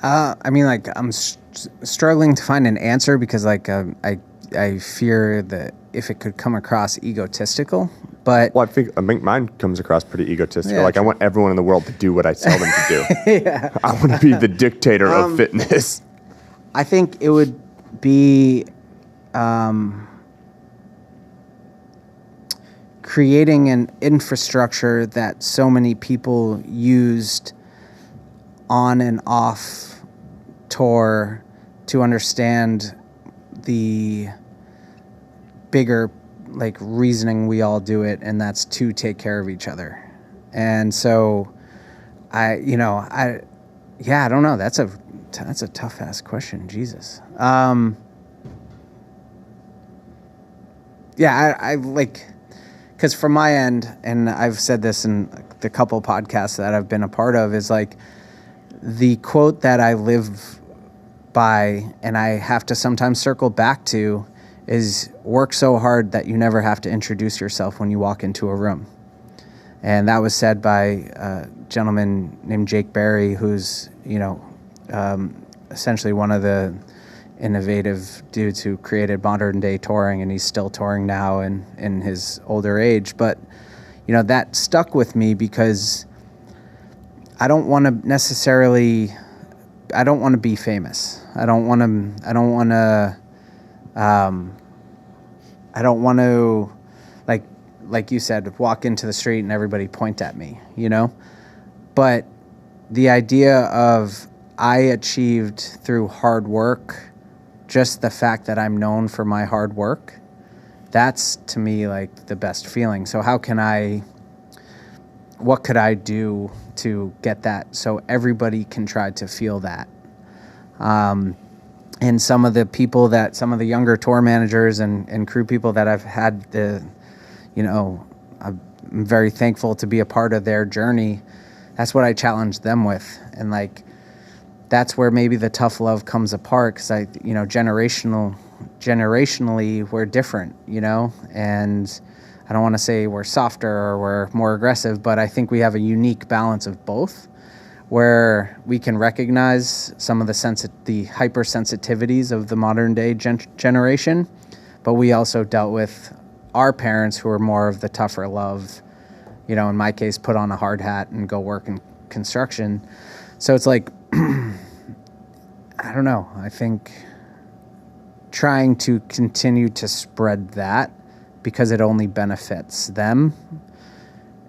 I mean, like I'm struggling to find an answer because like I fear that if it could come across egotistical, but well, I think mine comes across pretty egotistical. Yeah, like true. I want everyone in the world to do what I tell them to do. Yeah. I want to be the dictator of fitness. I think it would be creating an infrastructure that so many people used on and off tour to understand the bigger like reasoning we all do it, and that's to take care of each other. And so I don't know. That's a tough ass question. Jesus. I like, because from my end, and I've said this in the couple podcasts that I've been a part of, is like the quote that I live by and I have to sometimes circle back to is work so hard that you never have to introduce yourself when you walk into a room. And that was said by a gentleman named Jake Berry, who's, essentially one of the innovative dudes who created modern day touring, and he's still touring now in his older age. But, that stuck with me because I don't want to be famous. I don't want to, like you said, walk into the street and everybody point at me, But the idea of I achieved through hard work, just the fact that I'm known for my hard work, that's to me like the best feeling. So what could I do to get that so everybody can try to feel that? And some of the younger tour managers and crew people that I've had I'm very thankful to be a part of their journey. That's what I challenge them with. And like, that's where maybe the tough love comes apart. Cause generationally we're different, and I don't want to say we're softer or we're more aggressive, but I think we have a unique balance of both, where we can recognize some of the hypersensitivities of the modern day generation, but we also dealt with our parents who are more of the tougher love, in my case, put on a hard hat and go work in construction. So it's like, I don't know. I think trying to continue to spread that because it only benefits them.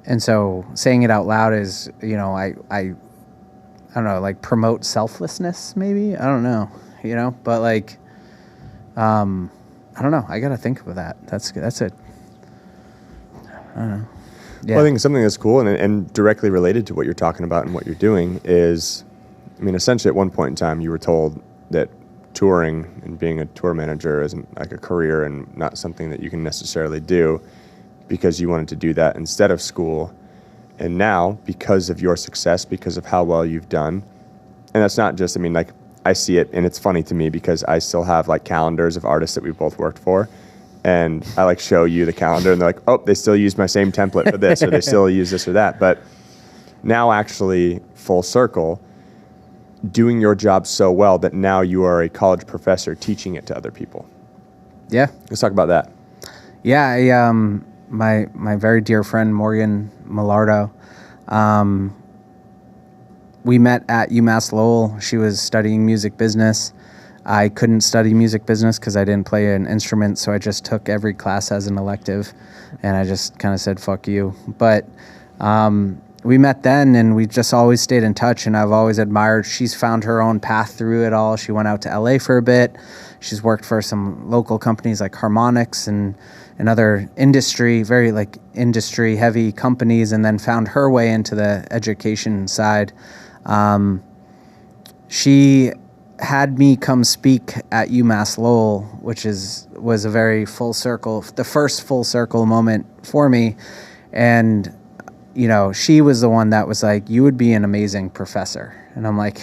And so saying it out loud is, I don't know, like promote selflessness maybe. I don't know, but like, I don't know. I got to think of that. That's it. I don't know. Yeah. Well, I think something that's cool and directly related to what you're talking about and what you're doing is, essentially at one point in time you were told that touring and being a tour manager isn't like a career and not something that you can necessarily do because you wanted to do that instead of school. And now, because of your success, because of how well you've done, and that's not just, I see it, and it's funny to me because I still have like calendars of artists that we both worked for, and I like show you the calendar, and they're like, oh, they still use my same template for this, or they still use this or that. But now, actually, full circle, doing your job so well that now you are a college professor teaching it to other people. Yeah. Let's talk about that. Yeah, my very dear friend Morgan Millardo, we met at UMass Lowell. She was studying music business. I couldn't study music business because I didn't play an instrument, so I just took every class as an elective, and I just kind of said, fuck you. But we met then, and we just always stayed in touch, and I've always admired. She's found her own path through it all. She went out to LA for a bit. She's worked for some local companies like Harmonix and other industry, very like industry heavy companies, and then found her way into the education side. She had me come speak at UMass Lowell, which was a very full circle, the first full circle moment for me. And, you know, she was the one that was like, you would be an amazing professor. And I'm like,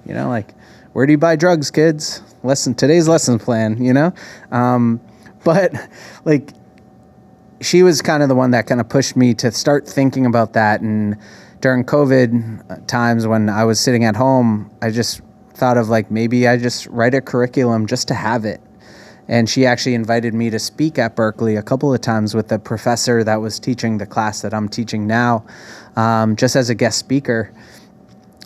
you know, like, where do you buy drugs, kids? Today's lesson plan, you know? But like, she was kind of the one that kind of pushed me to start thinking about that. And during COVID times when I was sitting at home, I just thought of like, maybe I just write a curriculum just to have it. And she actually invited me to speak at Berkeley a couple of times with the professor that was teaching the class that I'm teaching now, just as a guest speaker.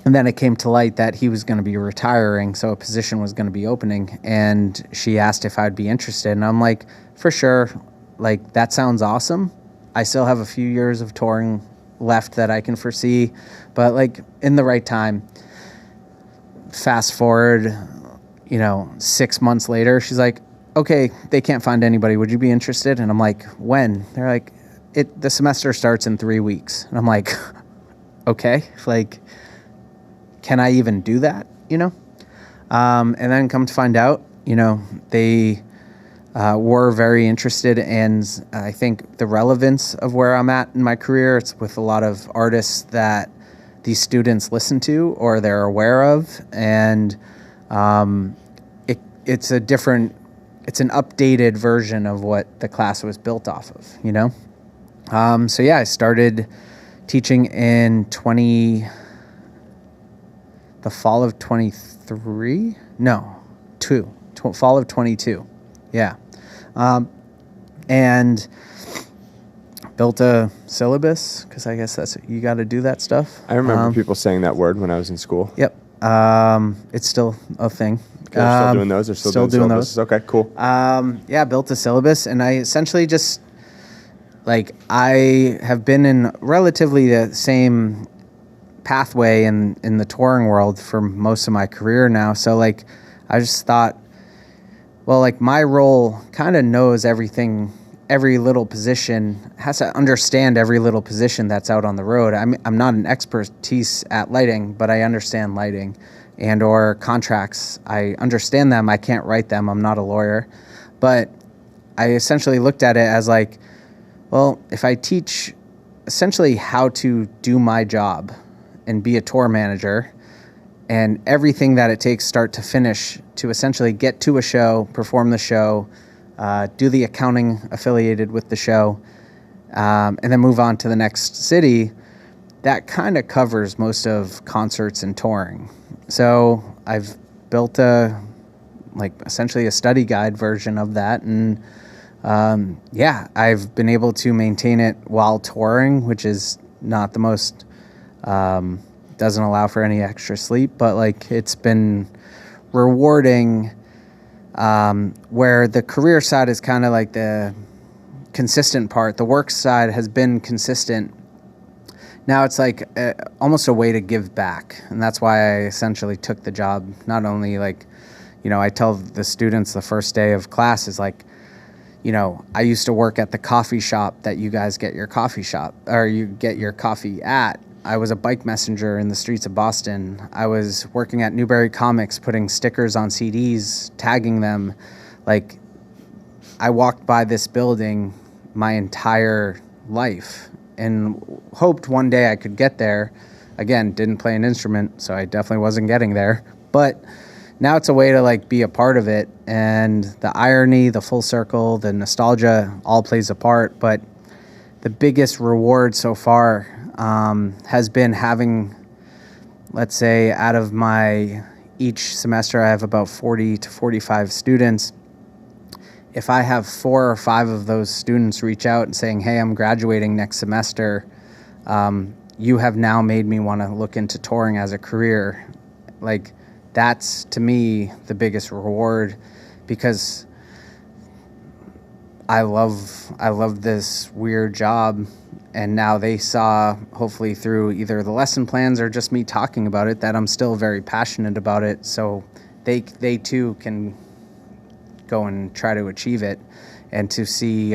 And then it came to light that he was going to be retiring, so a position was going to be opening. And she asked if I'd be interested. And I'm like, for sure, like, that sounds awesome. I still have a few years of touring left that I can foresee, but like in the right time. Fast forward, 6 months later, she's like, okay, they can't find anybody. Would you be interested? And I'm like, when? They're like, the semester starts in 3 weeks. And I'm like, okay, like, can I even do that? And then come to find out, they were very interested, and I think the relevance of where I'm at in my career, it's with a lot of artists that these students listen to or they're aware of, and it's an updated version of what the class was built off of, So yeah, I started teaching in the fall of 23? No, fall of 22. Yeah. And built a syllabus, because I guess you got to do that stuff. I remember people saying that word when I was in school. Yep. It's still a thing. They're still doing those? They're still doing those? Okay, cool. Yeah, built a syllabus, and I essentially just, I have been in relatively the same pathway in the touring world for most of my career now. So, I just thought, well, my role kind of knows everything, every little position, has to understand every little position that's out on the road. I'm not an expertise at lighting, but I understand lighting and or contracts. I understand them. I can't write them. I'm not a lawyer. But I essentially looked at it as well, if I teach essentially how to do my job and be a tour manager and everything that it takes start to finish to essentially get to a show, perform the show, do the accounting affiliated with the show, and then move on to the next city, that kind of covers most of concerts and touring. So I've built essentially a study guide version of that. And I've been able to maintain it while touring, which is not the most, doesn't allow for any extra sleep, but it's been rewarding, where the career side is kind of the consistent part. The work side has been consistent. Now it's almost a way to give back. And that's why I essentially took the job. Not only I tell the students the first day of class is I used to work at the coffee shop that you guys get your coffee at. I was a bike messenger in the streets of Boston. I was working at Newberry Comics, putting stickers on CDs, tagging them. I walked by this building my entire life and hoped one day I could get there. Again, didn't play an instrument, so I definitely wasn't getting there. But now it's a way to like be a part of it, and the irony, the full circle, the nostalgia all plays a part. But the biggest reward so far has been having, let's say, out of my each semester I have about 40 to 45 students. If I have 4 or 5 of those students reach out and saying, hey, I'm graduating next semester, you have now made me want to look into touring as a career. Like, that's to me the biggest reward, because I love this weird job, and now they saw, hopefully through either the lesson plans or just me talking about it, that I'm still very passionate about it, so they too can go and try to achieve it. And to see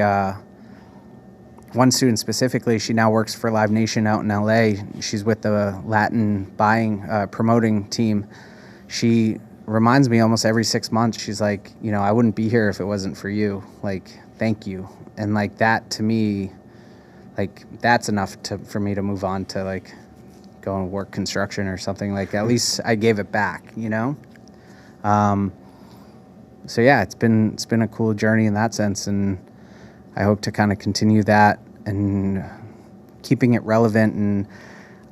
one student specifically, she now works for Live Nation out in LA. She's with the Latin promoting team. She reminds me almost every 6 months, she's like, I wouldn't be here if it wasn't for you. Like, thank you. And like that to me, like that's enough for me to move on to like go and work construction or something. Like at least I gave it back, So yeah, it's been a cool journey in that sense, and I hope to kind of continue that and keeping it relevant. And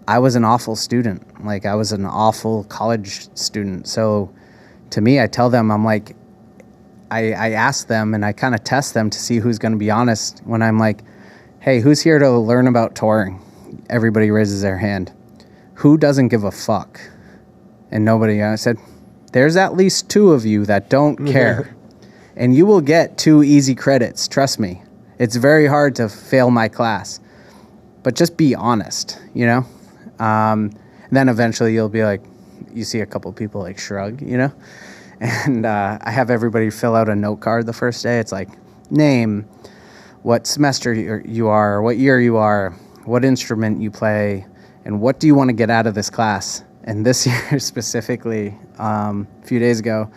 I was an awful student. Like I was an awful college student. So to me, I tell them, I'm like, I ask them and I kind of test them to see who's going to be honest when I'm like, hey, who's here to learn about touring? Everybody raises their hand. Who doesn't give a fuck? And nobody. I said, there's at least 2 of you that don't care. And you will get 2 easy credits. Trust me. It's very hard to fail my class. But just be honest, And then eventually you'll be like, you see a couple people like shrug, And I have everybody fill out a note card the first day. It's like, name, what semester you are, what year you are, what instrument you play, and what do you want to get out of this class? And this year specifically, a few days ago,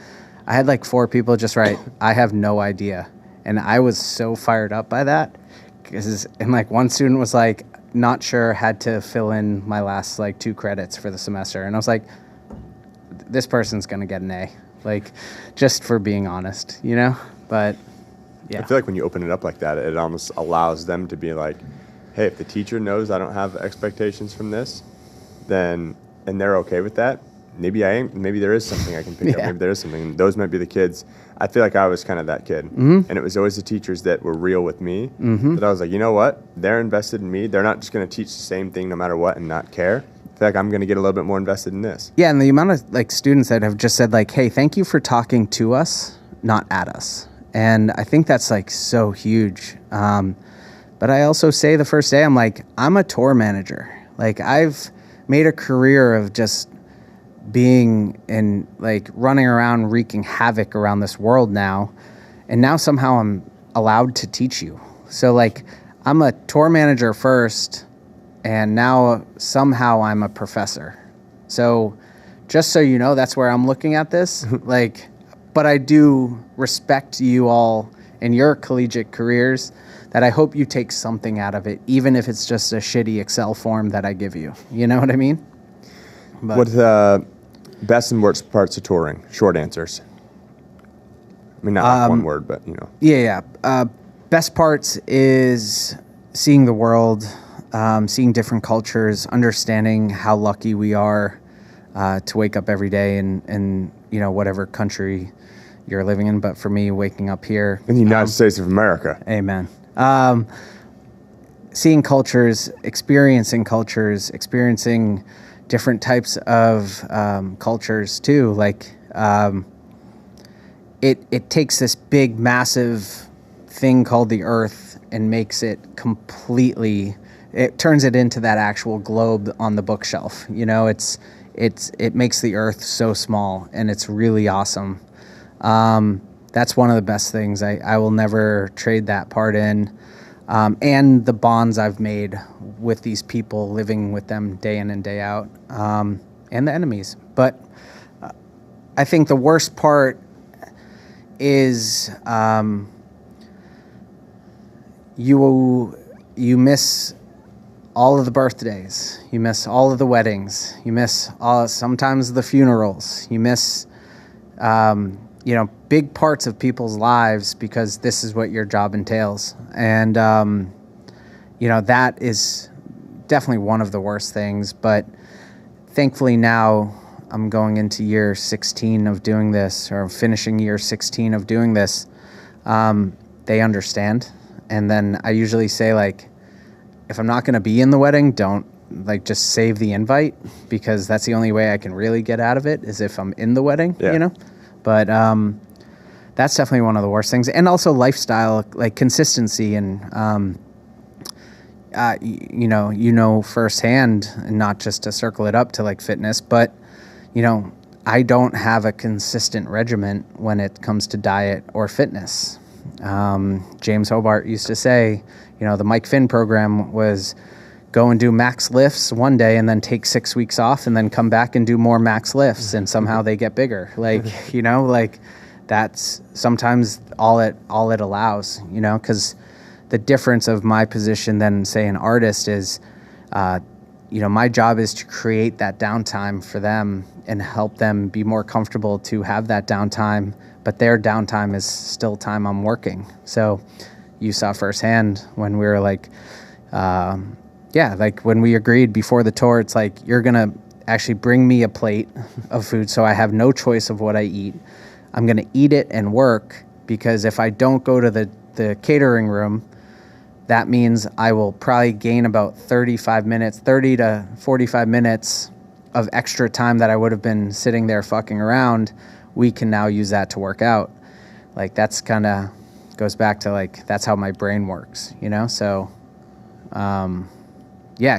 I had like 4 people just write, I have no idea. And I was so fired up by that. And like one student was like, not sure, had to fill in my last like 2 credits for the semester. And I was like, this person's going to get an A. Like, just for being honest, But, yeah. I feel like when you open it up like that, it almost allows them to be like, hey, if the teacher knows I don't have expectations from this, then, and they're okay with that, maybe there is something I can pick up. Maybe there is something. Those might be the kids. I feel like I was kind of that kid. Mm-hmm. And it was always the teachers that were real with me. Mm-hmm. That I was like, you know what? They're invested in me. They're not just going to teach the same thing no matter what and not care. I feel like I'm going to get a little bit more invested in this. Yeah, and the amount of like students that have just said like, hey, thank you for talking to us, not at us. And I think that's like so huge. But I also say the first day, I'm like, I'm a tour manager. Like I've made a career of just being in like running around wreaking havoc around this world now. And now somehow I'm allowed to teach you. So like I'm a tour manager first, and now somehow I'm a professor. So just so you know, that's where I'm looking at this. Like, but I do respect you all in your collegiate careers, that I hope you take something out of it, even if it's just a shitty Excel form that I give you. You know what I mean? But, what's the best and worst parts of touring? Short answers. I mean, not like one word, but Yeah. Best parts is seeing the world, seeing different cultures, understanding how lucky we are to wake up every day in whatever country you're living in. But for me, waking up here in the United States of America. Amen. Seeing cultures, experiencing different types of cultures too. Like it takes this big, massive thing called the Earth and makes it completely. It turns it into that actual globe on the bookshelf. It makes the Earth so small, and it's really awesome. That's one of the best things. I will never trade that part in. And the bonds I've made with these people, living with them day in and day out, and the enemies. But I think the worst part is you miss all of the birthdays. You miss all of the weddings. You miss sometimes the funerals. You miss big parts of people's lives because this is what your job entails. And, that is definitely one of the worst things. But thankfully now I'm going into year 16 of doing this, or finishing year 16 of doing this. They understand. And then I usually say, like, if I'm not going to be in the wedding, don't, like, just save the invite, because that's the only way I can really get out of it is if I'm in the wedding, But that's definitely one of the worst things. And also lifestyle, like consistency, and, firsthand, and not just to circle it up to like fitness, but, I don't have a consistent regimen when it comes to diet or fitness. James Hobart used to say, the Mike Finn program was go and do max lifts one day and then take 6 weeks off and then come back and do more max lifts, and somehow they get bigger. Like, that's sometimes all it allows, because the difference of my position than, say, an artist is, my job is to create that downtime for them and help them be more comfortable to have that downtime, but their downtime is still time I'm working. So you saw firsthand when we were like, when we agreed before the tour, it's like, you're going to actually bring me a plate of food so I have no choice of what I eat. I'm going to eat it and work, because if I don't go to the catering room, that means I will probably gain about 30 to 45 minutes of extra time that I would have been sitting there fucking around. We can now use that to work out. Like, that's kind of goes back to, like, that's how my brain works, So,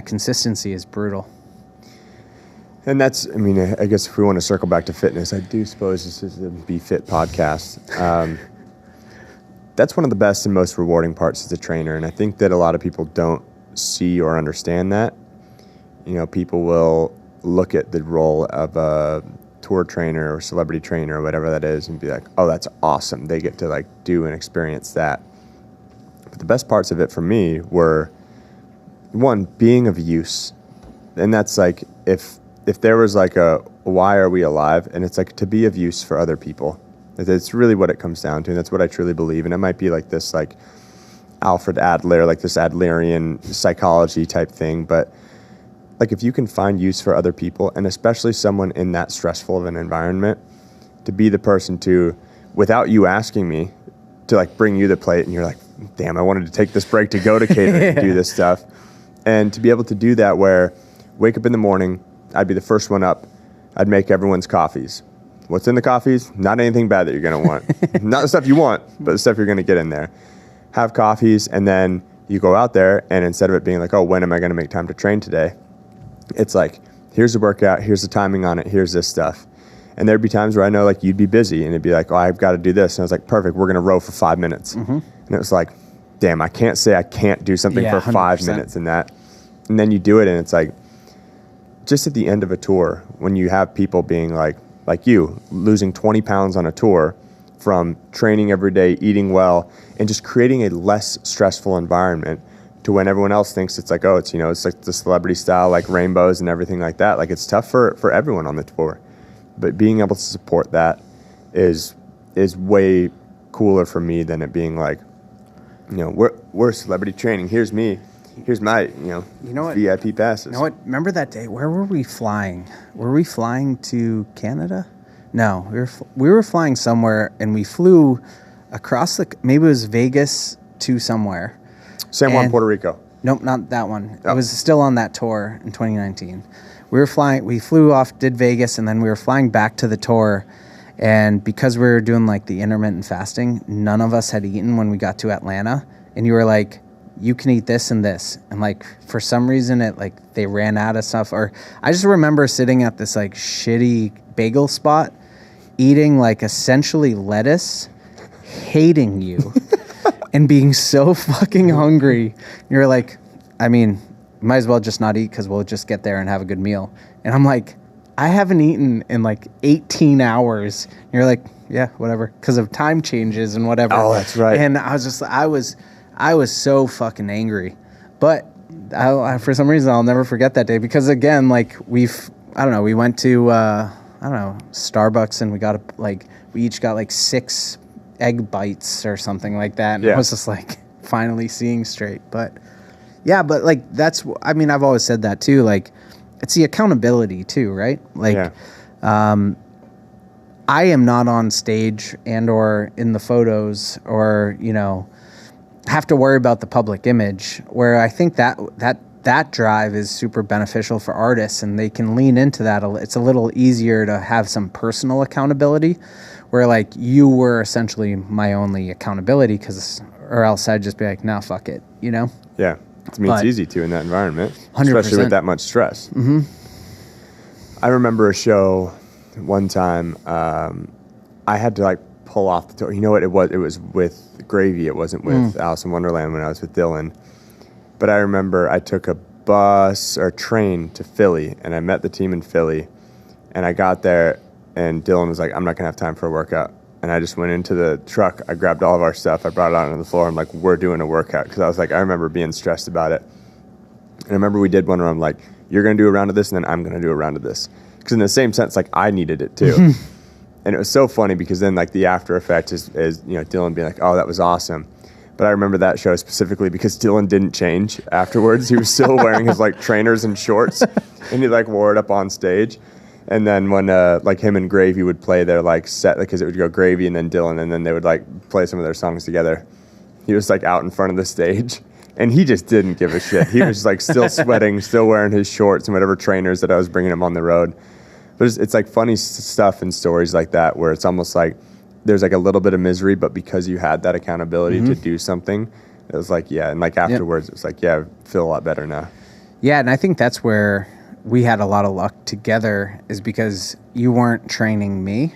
consistency is brutal. And that's, I guess if we want to circle back to fitness, I do suppose this is the Be Fit podcast. That's one of the best and most rewarding parts as a trainer. And I think that a lot of people don't see or understand that. People will look at the role of a tour trainer or celebrity trainer or whatever that is and be like, oh, that's awesome. They get to, like, do and experience that. But the best parts of it for me were, one, being of use. And that's like, if there was like a why are we alive, and it's like to be of use for other people. It's really what it comes down to, and that's what I truly believe. And it might be like this, like Alfred Adler, like this Adlerian psychology type thing, but like if you can find use for other people, and especially someone in that stressful of an environment, to be the person to, without you asking me, to like bring you the plate, and you're like, damn, I wanted to take this break to go to catering and do this stuff. And to be able to do that, where wake up in the morning, I'd be the first one up, I'd make everyone's coffees. What's in the coffees? Not anything bad that you're going to want. Not the stuff you want, but the stuff you're going to get in there. Have coffees, and then you go out there, and instead of it being like, oh, when am I going to make time to train today? It's like, here's the workout, here's the timing on it, here's this stuff. And there'd be times where I know, like, you'd be busy, and it'd be like, oh, I've got to do this. And I was like, perfect, we're going to row for 5 minutes. Mm-hmm. And it was like, damn, I can't say I can't do something for 5 minutes in that. And then you do it, and it's like, just at the end of a tour, when you have people being like you, losing 20 pounds on a tour from training every day, eating well, and just creating a less stressful environment, to when everyone else thinks it's like, oh, it's, it's like the celebrity style, like rainbows and everything like that. Like, it's tough for everyone on the tour. But being able to support that is way cooler for me than it being like, we're celebrity training. Here's me. Here's my, VIP passes. You know what? Remember that day? Where were we flying? Were we flying to Canada? No, we were flying somewhere, and we flew across maybe it was Vegas to somewhere. San Juan, Puerto Rico. Nope, not that one. Oh. It was still on that tour in 2019. We flew off, did Vegas, and then we were flying back to the tour. And because we were doing like the intermittent fasting, none of us had eaten when we got to Atlanta. And you were like, you can eat this and this. And like, for some reason they ran out of stuff. Or I just remember sitting at this like shitty bagel spot, eating like essentially lettuce, hating you and being so fucking hungry. You're like, might as well just not eat, because we'll just get there and have a good meal. And I'm like, I haven't eaten in like 18 hours. And you're like, yeah, whatever, because of time changes and whatever. Oh, that's right. And I was so fucking angry. But for some reason, I'll never forget that day, because again, like we went to I don't know, Starbucks, and we each got like 6 egg bites or something like that. And I was just like finally seeing straight. But yeah, but like I've always said that too. Like it's the accountability too, right? Like, I am not on stage and or in the photos or, have to worry about the public image, where I think that drive is super beneficial for artists, and they can lean into that. It's a little easier to have some personal accountability, where like you were essentially my only accountability, or else I'd just be like, nah, fuck it, Yeah. I mean, it's easy to in that environment, 100%. especially with that much stress. Mm-hmm. I remember a show one time, I had to like pull off the tour. You know what it was? It was with Gravy. It wasn't with Alice in Wonderland when I was with Dylan. But I remember I took a bus or train to Philly, and I met the team in Philly. And I got there, and Dylan was like, I'm not going to have time for a workout. And I just went into the truck. I grabbed all of our stuff. I brought it out on the floor. I'm like, we're doing a workout. Because I was like, I remember being stressed about it. And I remember we did one where I'm like, you're going to do a round of this, and then I'm going to do a round of this. Because in the same sense, like, I needed it too. And it was so funny because then like the after effect is Dylan being like, oh, that was awesome. But I remember that show specifically because Dylan didn't change afterwards. He was still wearing his like trainers and shorts, and he like wore it up on stage. And then when like him and Gravy would play their like set, because it would go Gravy and then Dylan, and then they would like play some of their songs together, he was like out in front of the stage, and he just didn't give a shit. He was like still sweating, still wearing his shorts and whatever trainers that I was bringing him on the road. But it's like funny stuff and stories like that where it's almost like there's like a little bit of misery, but because you had that accountability to do something, it was like, yeah. And like afterwards, it was like, yeah, I feel a lot better now. Yeah, and I think that's where we had a lot of luck together, is because you weren't training me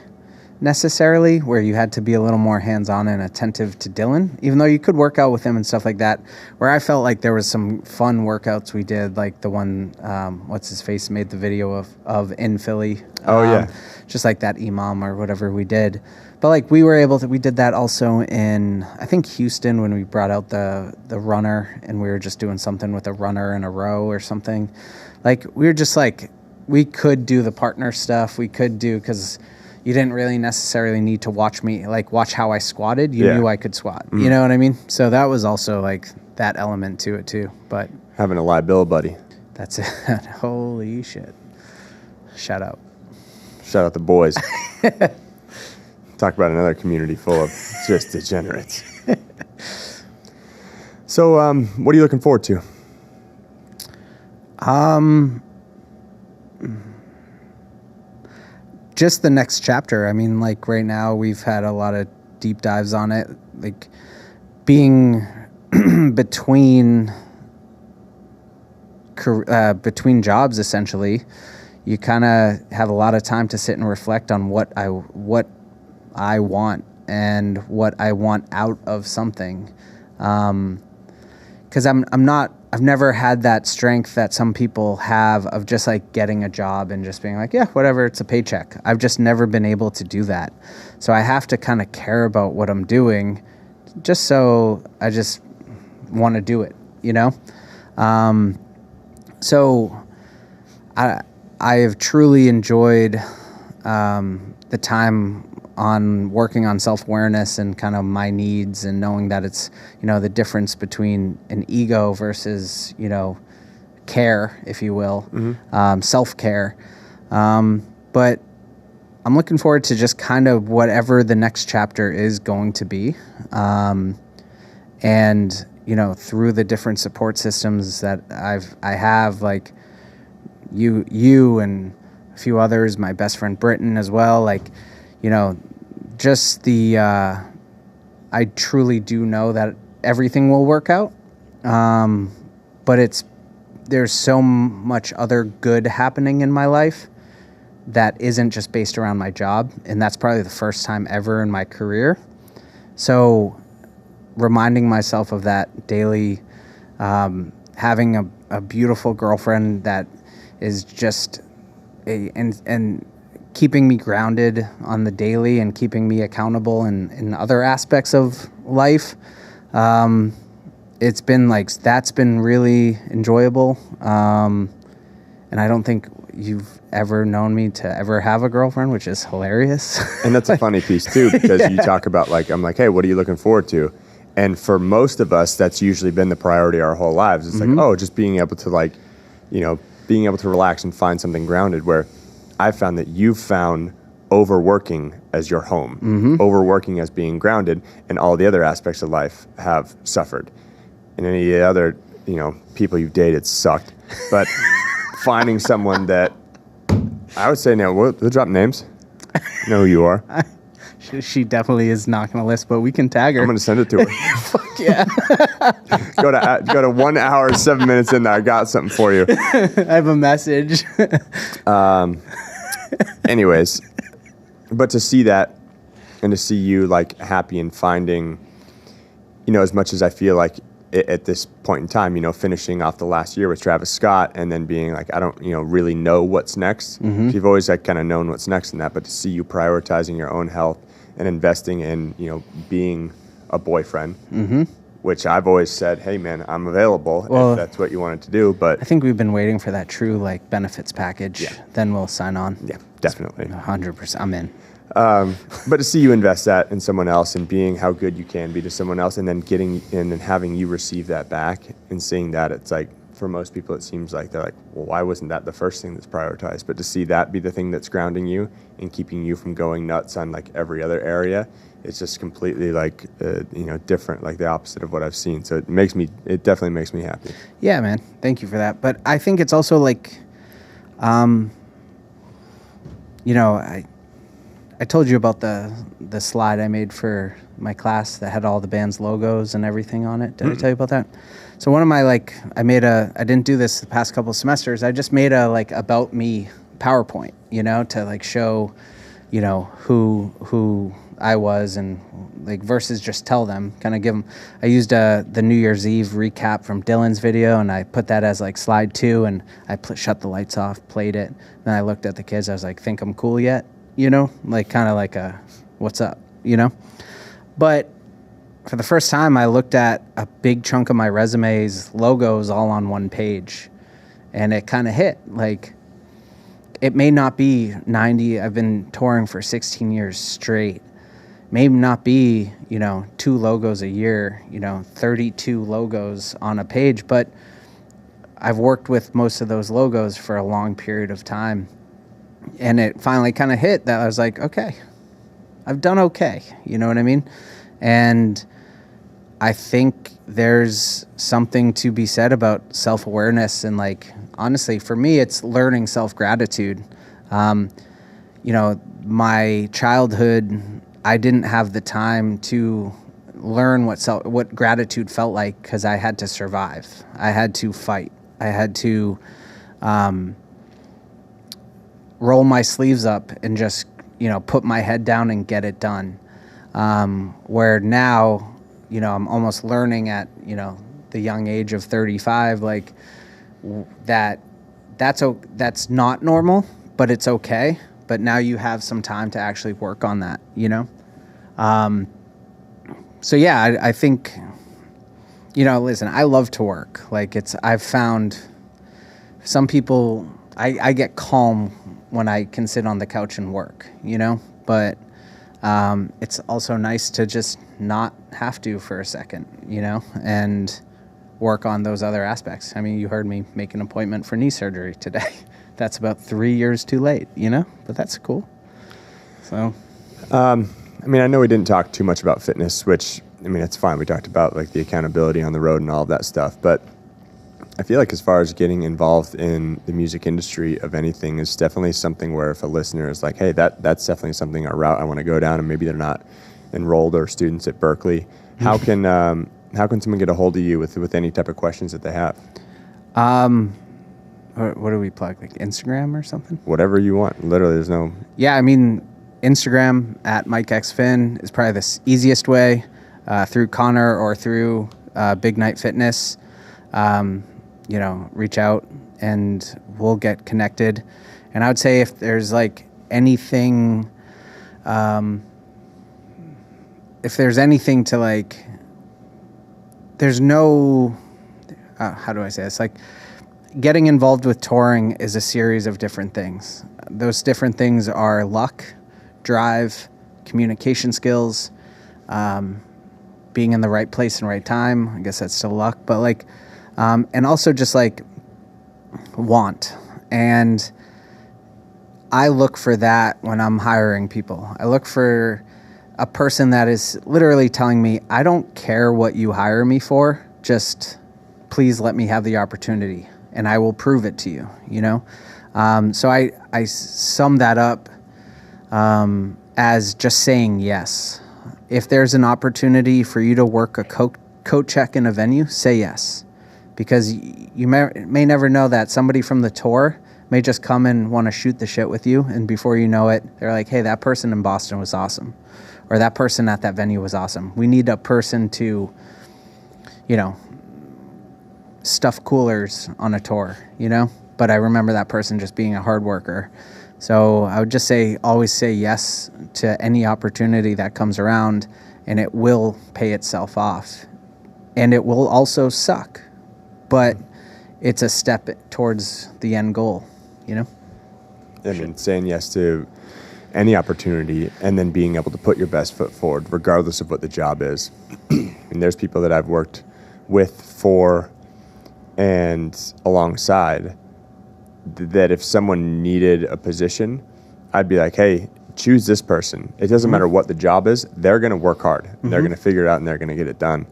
necessarily, where you had to be a little more hands-on and attentive to Dylan, even though you could work out with him and stuff like that, where I felt like there was some fun workouts we did, like the one, what's his face made the video of in Philly. Just like that Imam or whatever we did. But like we did that also in, I think, Houston, when we brought out the runner, and we were just doing something with a runner in a row or something. Like we were just like, we could do the partner stuff. We could do, because you didn't really necessarily need to watch how I squatted. You knew I could squat. You know what I mean? So that was also like that element to it too. But having a live bill buddy. That's it. Holy shit. Shout out the boys. Talk about another community full of just degenerates. So what are you looking forward to? Just the next chapter. I mean, like right now we've had a lot of deep dives on it, like being between jobs, essentially. You kind of have a lot of time to sit and reflect on what I want and what I want out of something. Because I've never had that strength that some people have of just like getting a job and just being like, yeah, whatever, it's a paycheck. I've just never been able to do that. So I have to kind of care about what I'm doing, just so I just want to do it, So I have truly enjoyed the time on working on self-awareness and kind of my needs, and knowing that it's, the difference between an ego versus, care, if you will, self-care. But I'm looking forward to just kind of whatever the next chapter is going to be. And, through the different support systems that I have, like you and a few others, my best friend Britton as well, like, just I truly do know that everything will work out. But there's so much other good happening in my life that isn't just based around my job. And that's probably the first time ever in my career. So reminding myself of that daily, having a beautiful girlfriend that is just and keeping me grounded on the daily and keeping me accountable in other aspects of life. It's been like, that's been really enjoyable. And I don't think you've ever known me to ever have a girlfriend, which is hilarious. And that's a funny piece too, because you talk about like, I'm like, hey, what are you looking forward to? And for most of us, that's usually been the priority our whole lives. It's like, oh, just being able to like, being able to relax and find something grounded, where I've found that you've found overworking as your home, overworking as being grounded, and all the other aspects of life have suffered. And any other, people you've dated sucked. But finding someone that, I would say now, we'll drop names. You know who you are. She definitely is not going to list, but we can tag her. I'm going to send it to her. Fuck yeah. Go to 1 hour, 7 minutes in there. I got something for you. I have a message. Anyways, but to see that and to see you like happy and finding, as much as I feel like at this point in time, finishing off the last year with Travis Scott and then being like, I don't, really know what's next. You've always like kind of known what's next in that, but to see you prioritizing your own health and investing in, being a boyfriend, which I've always said, hey man, I'm available if that's what you wanted to do. But I think we've been waiting for that true like benefits package. Yeah. Then we'll sign on. Yeah, definitely. 100%. I'm in. But to see you invest that in someone else and being how good you can be to someone else and then getting in and having you receive that back and seeing that, it's like, for most people, it seems like they're like, well, why wasn't that the first thing that's prioritized? But to see that be the thing that's grounding you and keeping you from going nuts on like every other area, it's just completely like, different, like the opposite of what I've seen. So it definitely makes me happy. Yeah, man. Thank you for that. But I think it's also like, I told you about the slide I made for my class that had all the band's logos and everything on it. Did I tell you about that? So one of my I didn't do this the past couple of semesters. I just made a about me PowerPoint, to like show, who I was and like versus just tell them, kind of give them. I used the New Year's Eve recap from Dylan's video and I put that as like slide 2 and I shut the lights off, played it. Then I looked at the kids. I was like, think I'm cool yet? Like kind of like a, what's up, But for the first time, I looked at a big chunk of my resume's logos all on one page. And it kind of hit. Like, it may not be 90. I've been touring for 16 years straight. Maybe not be, 2 logos a year, 32 logos on a page. But I've worked with most of those logos for a long period of time. And it finally kind of hit that I was like, okay, I've done okay. You know what I mean? And I think there's something to be said about self-awareness. And like, honestly, for me, it's learning self-gratitude. My childhood, I didn't have the time to learn what gratitude felt like because I had to survive. I had to fight. I had to roll my sleeves up and just, put my head down and get it done. Where now, I'm almost learning at, the young age of 35, like that's not normal, but it's okay. But now you have some time to actually work on that, So yeah, I think, listen, I love to work. Like I've found some people, I get calm when I can sit on the couch and work, but it's also nice to just not have to for a second, and work on those other aspects. I mean, you heard me make an appointment for knee surgery today. That's about 3 years too late, but that's cool. So, I know we didn't talk too much about fitness, which, it's fine. We talked about like the accountability on the road and all of that stuff, but I feel like as far as getting involved in the music industry of anything is definitely something where if a listener is like, hey, that's definitely something, a route I want to go down, and maybe they're not enrolled or students at Berkeley, how can someone get a hold of you with any type of questions that they have? What do we plug? Like Instagram or something? Whatever you want. Literally, there's no... Yeah, Instagram at MikeXFinn is probably the easiest way, through Connor or through Big Night Fitness. Reach out and we'll get connected. And I would say if there's like anything, to like, there's no, how do I say this? Like, getting involved with touring is a series of different things. Those different things are luck, drive, communication skills, being in the right place and right time. I guess that's still luck, but like, and also just like want. And I look for that when I'm hiring people. I look for a person that is literally telling me, I don't care what you hire me for, just please let me have the opportunity and I will prove it to you, you know? So I sum that up as just saying yes. If there's an opportunity for you to work a coat check in a venue, say yes. Because you may never know that somebody from the tour may just come and want to shoot the shit with you, and before you know it, they're like, hey, that person in Boston was awesome. Or that person at that venue was awesome. We need a person to, you know, stuff coolers on a tour, you know? But I remember that person just being a hard worker. So I would just say, always say yes to any opportunity that comes around, and it will pay itself off. And it will also suck, but it's a step towards the end goal, you know? I mean, saying yes to any opportunity and then being able to put your best foot forward, regardless of what the job is. And there's people that I've worked with, for, and alongside, that if someone needed a position, I'd be like, hey, choose this person. It doesn't matter what the job is. They're going to work hard. And they're going to figure it out, and they're going to get it done.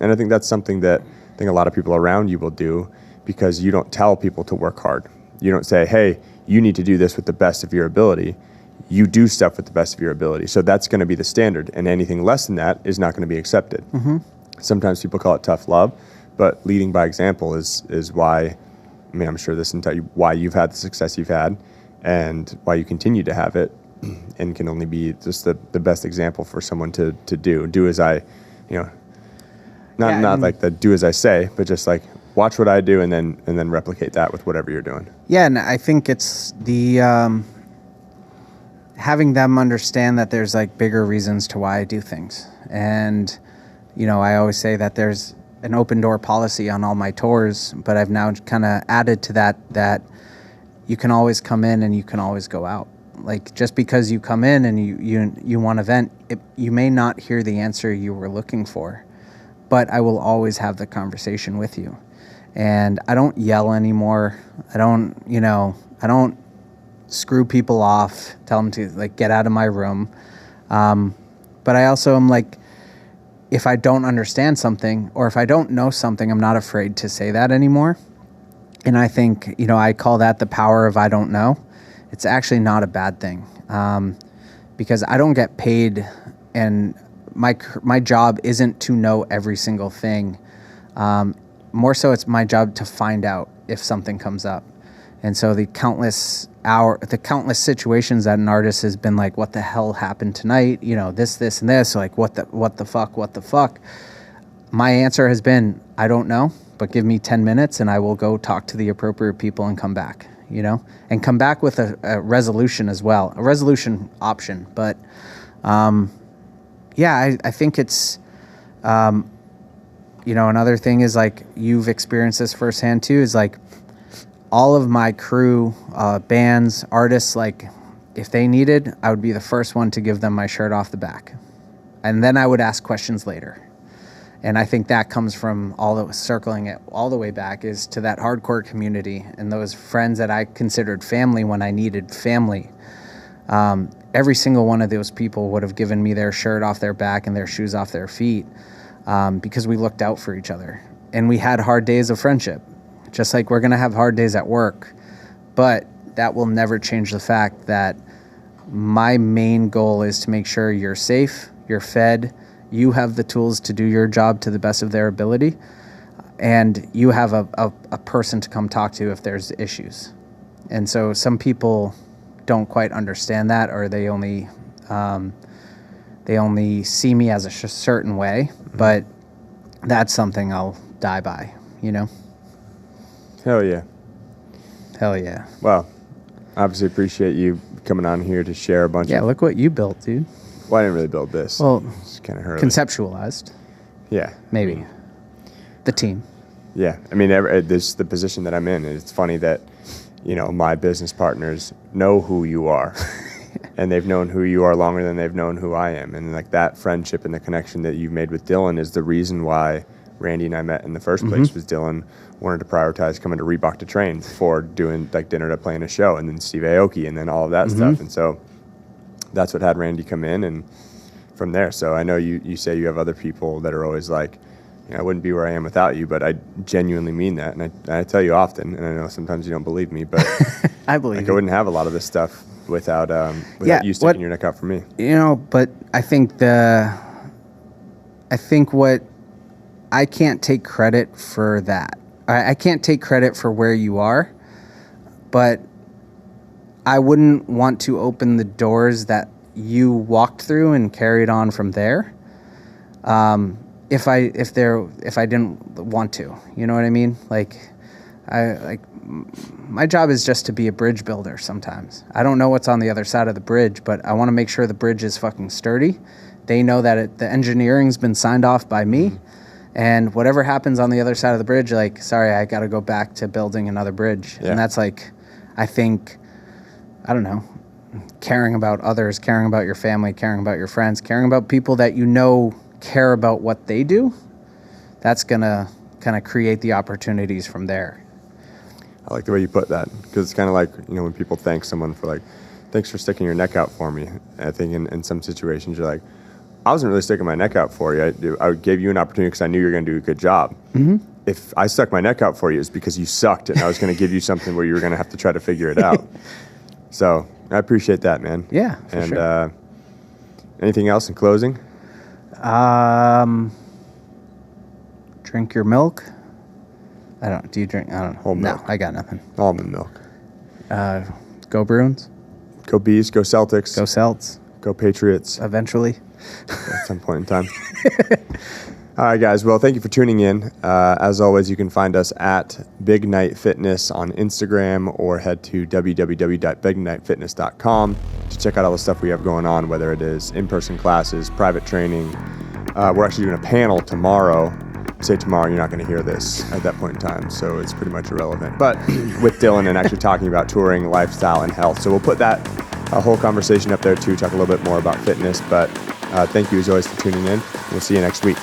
And I think that's something that I think a lot of people around you will do, because you don't tell people to work hard. You don't say, hey, you need to do this with the best of your ability. You do stuff with the best of your ability. So that's going to be the standard, and anything less than that is not going to be accepted. Sometimes people call it tough love, but leading by example is why, I mean, I'm sure this entire, why you've had the success you've had and why you continue to have it, and can only be just the best example for someone to do as I, you know, not like the do as I say, but just like watch what I do and then replicate that with whatever you're doing. Yeah, and I think it's the having them understand that there's like bigger reasons to why I do things. And, you know, I always say that there's an open door policy on all my tours, but I've now kind of added to that you can always come in and you can always go out. Like, just because you come in and you want to vent, you may not hear the answer you were looking for, but I will always have the conversation with you. And I don't yell anymore. I don't screw people off, tell them to like get out of my room. But I also am like, if I don't understand something or if I don't know something, I'm not afraid to say that anymore. And I think, you know, I call that the power of I don't know. It's actually not a bad thing, because I don't get paid, and my job isn't to know every single thing. More so, it's my job to find out if something comes up. And so the countless situations that an artist has been like, what the hell happened tonight? You know, this, and this, like, what the fuck? My answer has been, I don't know, but give me 10 minutes and I will go talk to the appropriate people and come back, you know, and come back with a resolution as well, a resolution option. But, yeah, I think it's, you know, another thing is like, you've experienced this firsthand too, is like, all of my crew, bands, artists, like, if they needed, I would be the first one to give them my shirt off the back. And then I would ask questions later. And I think that comes from circling it all the way back is to that hardcore community and those friends that I considered family when I needed family. Every single one of those people would have given me their shirt off their back and their shoes off their feet, because we looked out for each other. And we had hard days of friendship. Just like we're going to have hard days at work, but that will never change the fact that my main goal is to make sure you're safe, you're fed, you have the tools to do your job to the best of their ability, and you have a person to come talk to if there's issues. And so some people don't quite understand that, or they only see me as a certain way, but that's something I'll die by, you know? Hell yeah. Hell yeah. Well, obviously appreciate you coming on here to share a bunch of... Yeah, look what you built, dude. Well, I didn't really build this. Well, it's kind of early. Conceptualized. Yeah. Maybe. The team. Yeah, I mean, this is the position that I'm in. And it's funny that, my business partners know who you are. And they've known who you are longer than they've known who I am. And like that friendship and the connection that you've made with Dylan is the reason why Randy and I met in the first place. Was Dylan wanted to prioritize coming to Reebok to train before doing like dinner to playing a show, and then Steve Aoki, and then all of that stuff. And so that's what had Randy come in, and from there. So I know you say you have other people that are always like, I wouldn't be where I am without you, but I genuinely mean that. And I tell you often, and I know sometimes you don't believe me, but I believe like, I wouldn't have a lot of this stuff without you sticking your neck out for me. But I think what I can't take credit for that. I can't take credit for where you are, but I wouldn't want to open the doors that you walked through and carried on from there. If I didn't want to, you know what I mean? My job is just to be a bridge builder sometimes. I don't know what's on the other side of the bridge, but I want to make sure the bridge is fucking sturdy. They know that the engineering's been signed off by me, and whatever happens on the other side of the bridge, sorry, I got to go back to building another bridge. Yeah. And that's I think, I don't know, caring about others, caring about your family, caring about your friends, caring about people that care about what they do, that's going to kind of create the opportunities from there. I like the way you put that, because it's kind of like, when people thank someone for thanks for sticking your neck out for me. I think in some situations you're like, I wasn't really sticking my neck out for you. I gave you an opportunity because I knew you were going to do a good job. If I stuck my neck out for you, it's because you sucked, and I was going to give you something where you were going to have to try to figure it out. So I appreciate that, man. Yeah, for sure. Anything else in closing? Drink your milk. Do you drink? I don't know. Whole milk. No, I got nothing. Almond milk. Go Bruins. Go Bees. Go Celtics. Go Celts. Go Patriots. Eventually. At some point in time. All right, guys. Well, thank you for tuning in. As always, you can find us at Big Night Fitness on Instagram, or head to www.bignightfitness.com to check out all the stuff we have going on, whether it is in-person classes, private training. We're actually doing a panel tomorrow. Say tomorrow, you're not going to hear this at that point in time, so it's pretty much irrelevant. But with Dylan, and actually talking about touring, lifestyle, and health. So we'll put that whole conversation up there too, talk a little bit more about fitness. But thank you as always for tuning in. We'll see you next week.